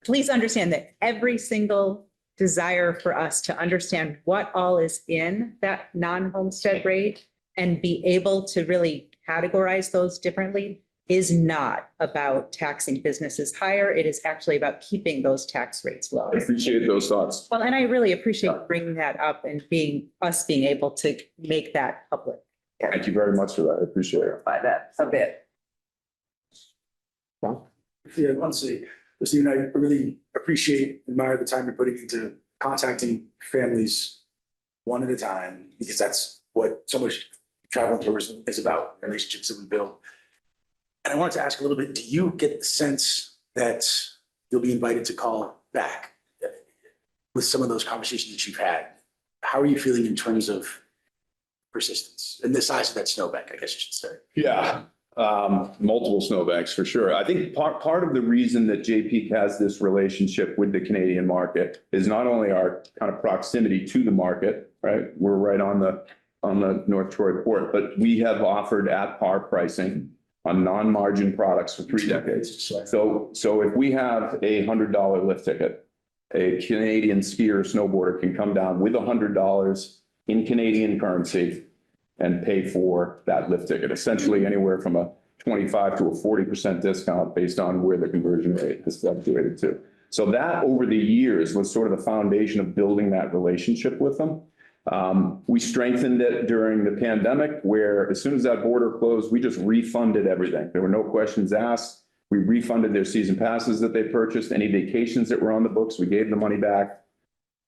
please understand that every single desire for us to understand what all is in that non-homestead rate and be able to really categorize those differently is not about taxing businesses higher. It is actually about keeping those tax rates low. I appreciate those thoughts. Well, and I really appreciate bringing that up and being able to make that public. Thank you very much for that. I appreciate it. By that a bit. Yeah, honestly, Steve and I really appreciate, admire the time you're putting into contacting families one at a time, because that's what so much travel and tourism is about, relationships that we build. And I wanted to ask a little bit, do you get the sense that you'll be invited to call back with some of those conversations that you've had? How are you feeling in terms of persistence and the size of that snowbank, I guess you should say? Yeah, multiple snowbanks for sure. I think part of the reason that JP has this relationship with the Canadian market is not only our kind of proximity to the market, right? We're right on the North Troy port, but we have offered at par pricing on non-margin products for 3 decades. So if we have a $100 lift ticket, a Canadian skier or snowboarder can come down with $100 in Canadian currency and pay for that lift ticket, essentially anywhere from a 25 to a 40% discount based on where the conversion rate is fluctuated to. So that over the years was sort of the foundation of building that relationship with them. We strengthened it during the pandemic, where as soon as that border closed, we just refunded everything. There were no questions asked. We refunded their season passes that they purchased, any vacations that were on the books, we gave the money back.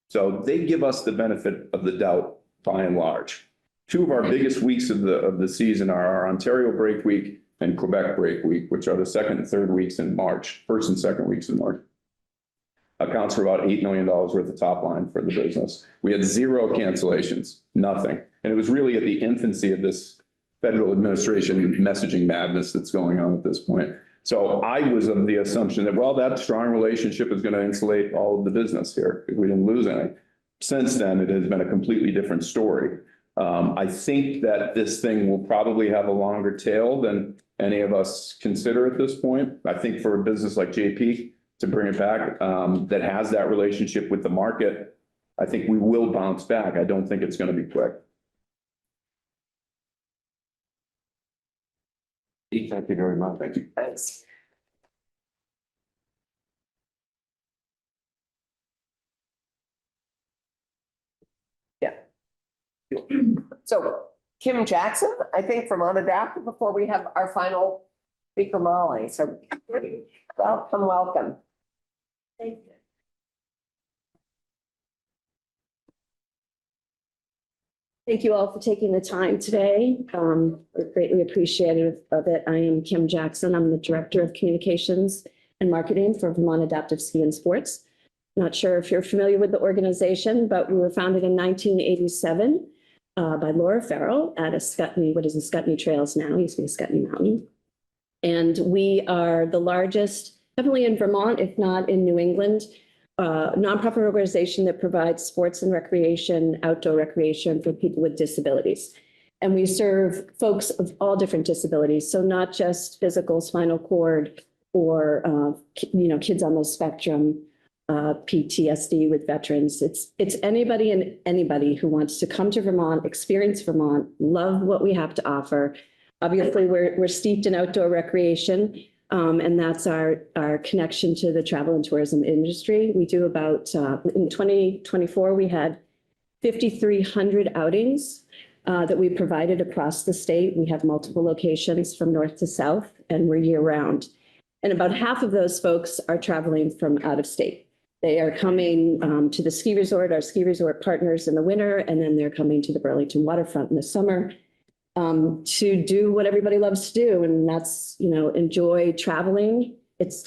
So they give us the benefit of the doubt by and large. 2 of our biggest weeks of the season are our Ontario Break Week and Quebec Break Week, which are the second and third weeks in March, first and second weeks in March. Accounts for about $8 million worth of top line for the business. We had 0 cancellations, nothing. And it was really at the infancy of this federal administration messaging madness that's going on at this point. So I was of the assumption that, well, that strong relationship is going to insulate all of the business here if we didn't lose any. Since then, it has been a completely different story. I think that this thing will probably have a longer tail than any of us consider at this point. I think for a business like JP to bring it back, that has that relationship with the market, I think we will bounce back. I don't think it's going to be quick. Thank you very much. Thank you. Thanks. So Kim Jackson, I think from Unadapted, before we have our final speaker, Molly. So welcome, welcome. Thank you. Thank you all for taking the time today. We're greatly appreciative of it. I am Kim Jackson. I'm the Director of Communications and Marketing for Vermont Adaptive Ski and Sports. Not sure if you're familiar with the organization, but we were founded in 1987 by Laura Farrell at a Scutney, what is the Scutney Trails now, used to be a Scutney Mountain. And we are the largest, definitely in Vermont, if not in New England, nonprofit organization that provides sports and recreation, outdoor recreation for people with disabilities. And we serve folks of all different disabilities. So not just physical, spinal cord, or kids on the spectrum, PTSD with veterans. It's anybody and anybody who wants to come to Vermont, experience Vermont, love what we have to offer. Obviously, we're steeped in outdoor recreation. And that's our connection to the travel and tourism industry. We do about, in 2024, we had 5,300 outings that we provided across the state. We have multiple locations from north to south, and we're year round. And about half of those folks are traveling from out of state. They are coming to the ski resort, our ski resort partners in the winter, and then they're coming to the Burlington waterfront in the summer. To do what everybody loves to do, and that's, enjoy traveling.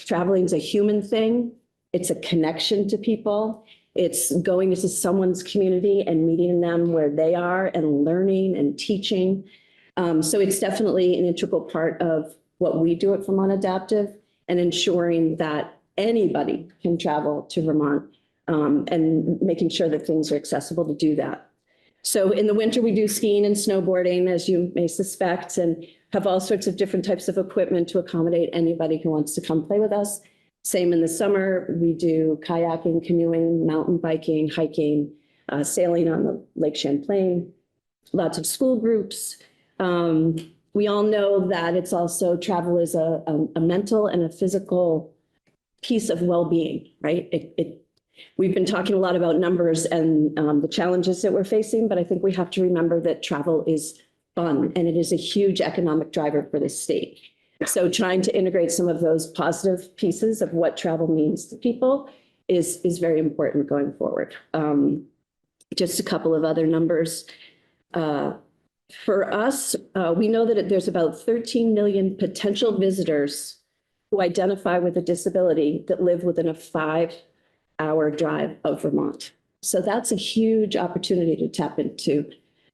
Traveling's a human thing. It's a connection to people. It's going into someone's community and meeting them where they are and learning and teaching. So it's definitely an integral part of what we do at Vermont Adaptive, and ensuring that anybody can travel to Vermont, and making sure that things are accessible to do that. So in the winter, we do skiing and snowboarding, as you may suspect, and have all sorts of different types of equipment to accommodate anybody who wants to come play with us. Same in the summer, we do kayaking, canoeing, mountain biking, hiking, sailing on the Lake Champlain, lots of school groups. We all know that it's also, travel is a mental and a physical piece of well-being, right? We've been talking a lot about numbers and the challenges that we're facing, but I think we have to remember that travel is fun, and it is a huge economic driver for the state. So trying to integrate some of those positive pieces of what travel means to people is very important going forward. Just a couple of other numbers. For us, we know that there's about 13 million potential visitors who identify with a disability that live within a 5-hour drive of Vermont. So that's a huge opportunity to tap into,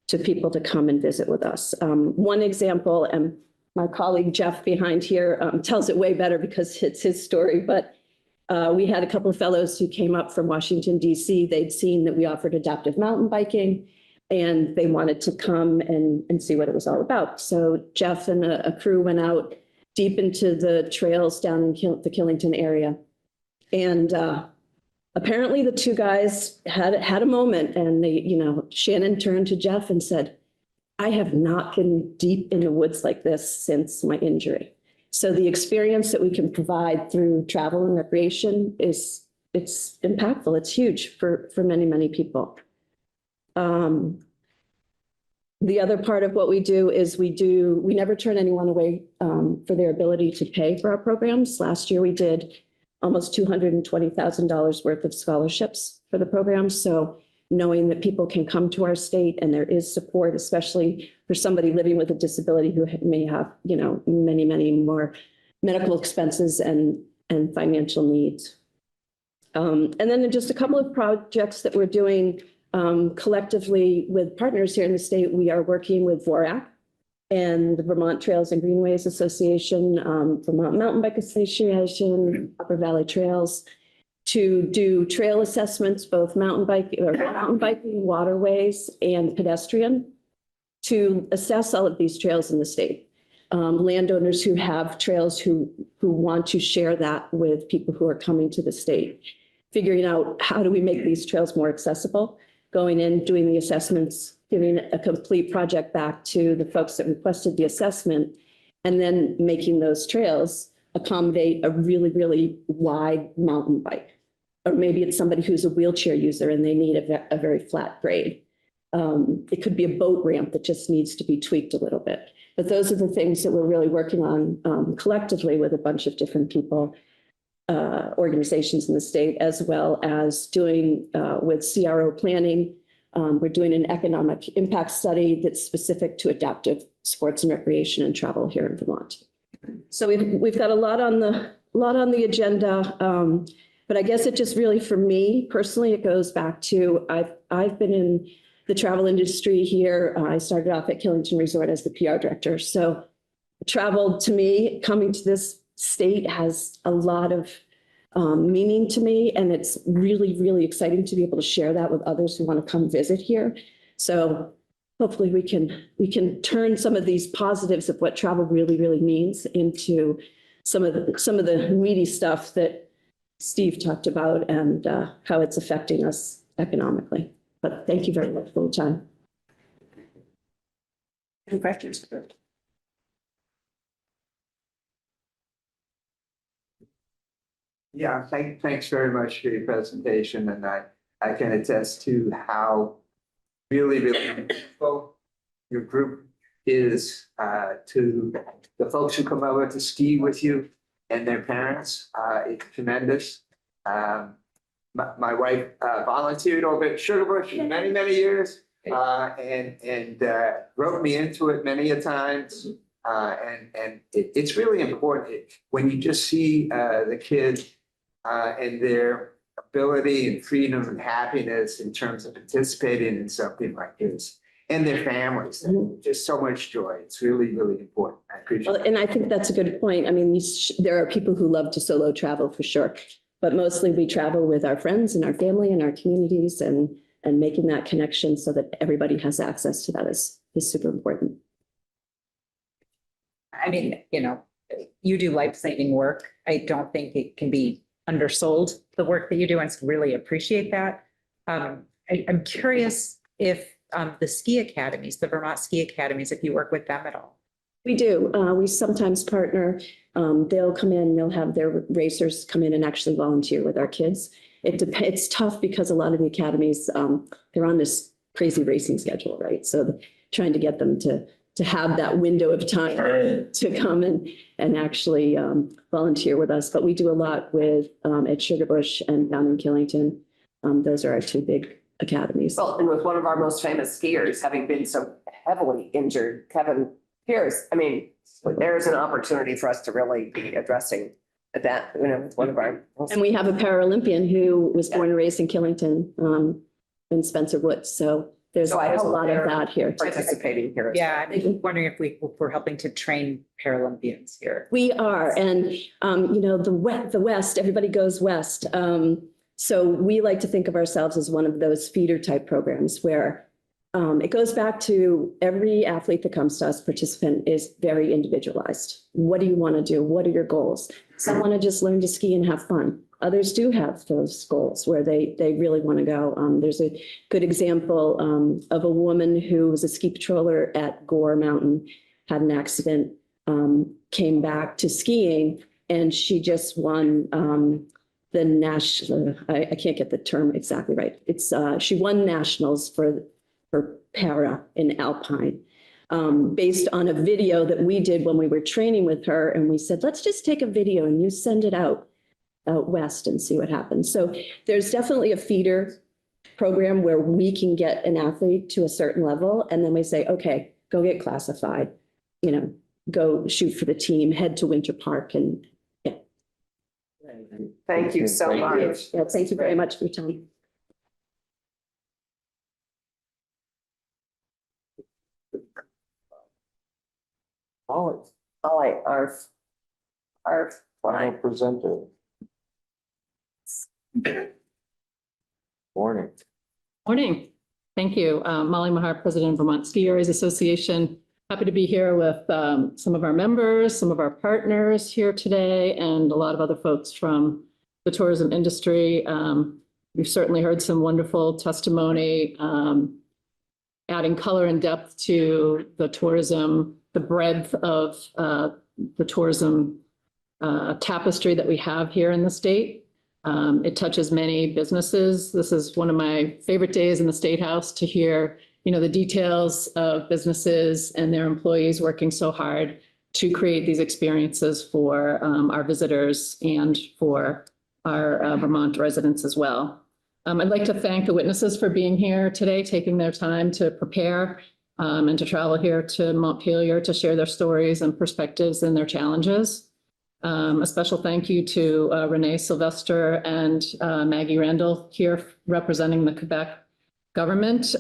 to people to come and visit with us. One example, and my colleague Jeff behind here tells it way better because it's his story, but we had a couple of fellows who came up from Washington, D.C. They'd seen that we offered adaptive mountain biking, and they wanted to come and see what it was all about. So Jeff and a crew went out deep into the trails down in the Killington area. And apparently the two guys had a moment, and Shannon turned to Jeff and said, "I have not been deep in the woods like this since my injury." So the experience that we can provide through travel and recreation it's impactful. It's huge for many, many people. The other part of what we do is we never turn anyone away for their ability to pay for our programs. Last year, we did almost $220,000 worth of scholarships for the program. So knowing that people can come to our state and there is support, especially for somebody living with a disability who may have, many, many more medical expenses and financial needs. And then just a couple of projects that we're doing collectively with partners here in the state. We are working with VORAC and the Vermont Trails and Greenways Association, Vermont Mountain Bike Association, Upper Valley Trails, to do trail assessments, both mountain biking, waterways, and pedestrian, to assess all of these trails in the state. Landowners who have trails who want to share that with people who are coming to the state, figuring out how do we make these trails more accessible, going in, doing the assessments, giving a complete project back to the folks that requested the assessment, and then making those trails accommodate a really, really wide mountain bike. Or maybe it's somebody who's a wheelchair user and they need a very flat grade. It could be a boat ramp that just needs to be tweaked a little bit. But those are the things that we're really working on collectively with a bunch of different people, organizations in the state, as well as doing with CRO planning. We're doing an economic impact study that's specific to adaptive sports and recreation and travel here in Vermont. So we've got a lot on the agenda. But I guess it just really, for me personally, it goes back to I've been in the travel industry here. I started off at Killington Resort as the PR director. So travel to me, coming to this state, has a lot of meaning to me. And it's really, really exciting to be able to share that with others who want to come visit here. So hopefully we can turn some of these positives of what travel really, really means into some of the meaty stuff that Steve talked about and how it's affecting us economically. But thank you very much for the time. Any questions? Yeah, thanks very much for your presentation, and I can attest to how really useful your group is to the folks who come over to ski with you and their parents. It's tremendous. My wife volunteered over at Sugarbush for many, many years and wrote me into it many a times. And it's really important when you just see the kids and their ability and freedom and happiness in terms of participating in something like this. And their families, just so much joy. It's really, really important. I appreciate it. And I think that's a good point. I mean, there are people who love to solo travel for sure, but mostly we travel with our friends and our family and our communities, and making that connection so that everybody has access to that is super important. I mean, you do life-saving work. I don't think it can be undersold, the work that you do, and really appreciate that. I'm curious if the ski academies, the Vermont ski academies, if you work with them at all. We do. We sometimes partner. They'll come in, they'll have their racers come in and actually volunteer with our kids. It's tough because a lot of the academies, they're on this crazy racing schedule, right? So trying to get them to have that window of time to come and actually volunteer with us. But we do a lot with at Sugarbush and down in Killington. Those are our two big academies. Well, and with one of our most famous skiers having been so heavily injured, Kevin Pierce, I mean, there's an opportunity for us to really be addressing that, with one of our. And we have a Paralympian who was born and raised in Killington, in Spencer Woods. So there's a lot of that here. Participating here. Yeah, I'm wondering if we're helping to train Paralympians here. We are, and the West, everybody goes West. So we like to think of ourselves as one of those feeder type programs where it goes back to every athlete that comes to us, participant, is very individualized. What do you want to do? What are your goals? Some want to just learn to ski and have fun. Others do have those goals where they really want to go. There's a good example of a woman who was a ski patroller at Gore Mountain, had an accident, came back to skiing, and she just won the national, I can't get the term exactly right. She won nationals for para in Alpine, based on a video that we did when we were training with her. And we said, let's just take a video and you send it out West and see what happens. So there's definitely a feeder program where we can get an athlete to a certain level. And then we say, okay, go get classified, go shoot for the team, head to Winter Park, and yeah. Thank you so much. Yeah, thank you very much for your time. Molly, our Final presenter. Morning. Morning. Thank you. Molly Mahar, President of Vermont Ski Areas Association. Happy to be here with some of our members, some of our partners here today, and a lot of other folks from the tourism industry. We've certainly heard some wonderful testimony, adding color and depth to the tourism, the breadth of the tourism tapestry that we have here in the state. It touches many businesses. This is one of my favorite days in the State House to hear the details of businesses and their employees working so hard to create these experiences for our visitors and for our Vermont residents as well. I'd like to thank the witnesses for being here today, taking their time to prepare and to travel here to Montpelier to share their stories and perspectives and their challenges. A special thank you to Renee Sylvester and Maggie Randall here representing the Quebec government.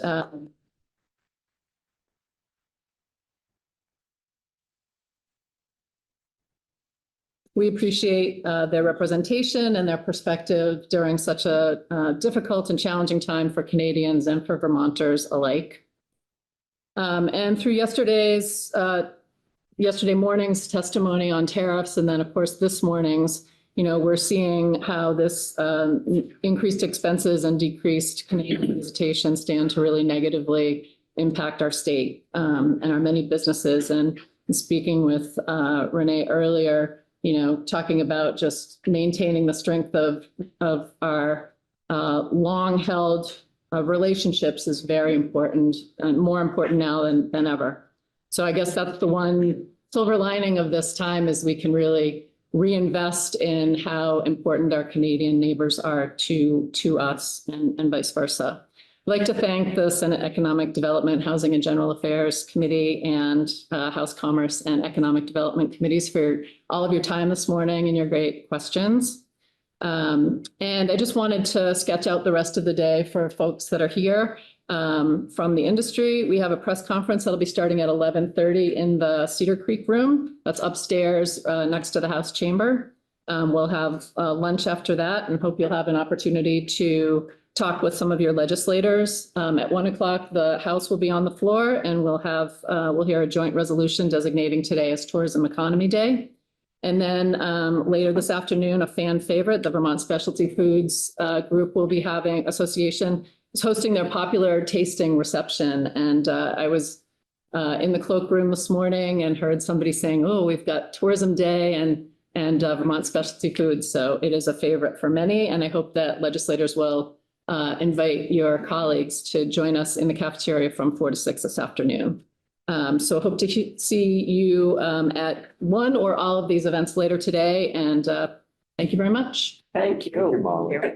We appreciate their representation and their perspective during such a difficult and challenging time for Canadians and for Vermonters alike. And through yesterday morning's testimony on tariffs, and then of course this morning's, we're seeing how this increased expenses and decreased Canadian visitation stand to really negatively impact our state and our many businesses. And speaking with Renee earlier, talking about just maintaining the strength of our long-held relationships is very important and more important now than ever. So I guess that's the one silver lining of this time is we can really reinvest in how important our Canadian neighbors are to us and vice versa. I'd like to thank the Senate Economic Development, Housing and General Affairs Committee and House Commerce and Economic Development Committees for all of your time this morning and your great questions. And I just wanted to sketch out the rest of the day for folks that are here from the industry. We have a press conference that'll be starting at 11:30 in the Cedar Creek room. That's upstairs next to the House chamber. We'll have lunch after that and hope you'll have an opportunity to talk with some of your legislators. At 1 o'clock, the House will be on the floor and we'll hear a joint resolution designating today as Tourism Economy Day. And then later this afternoon, a fan favorite, the Vermont Specialty Foods Group Association is hosting their popular tasting reception. And I was in the cloakroom this morning and heard somebody saying, oh, we've got Tourism Day and Vermont Specialty Foods. So it is a favorite for many. And I hope that legislators will invite your colleagues to join us in the cafeteria from 4 to 6 this afternoon. So hope to see you at one or all of these events later today. And thank you very much. Thank you.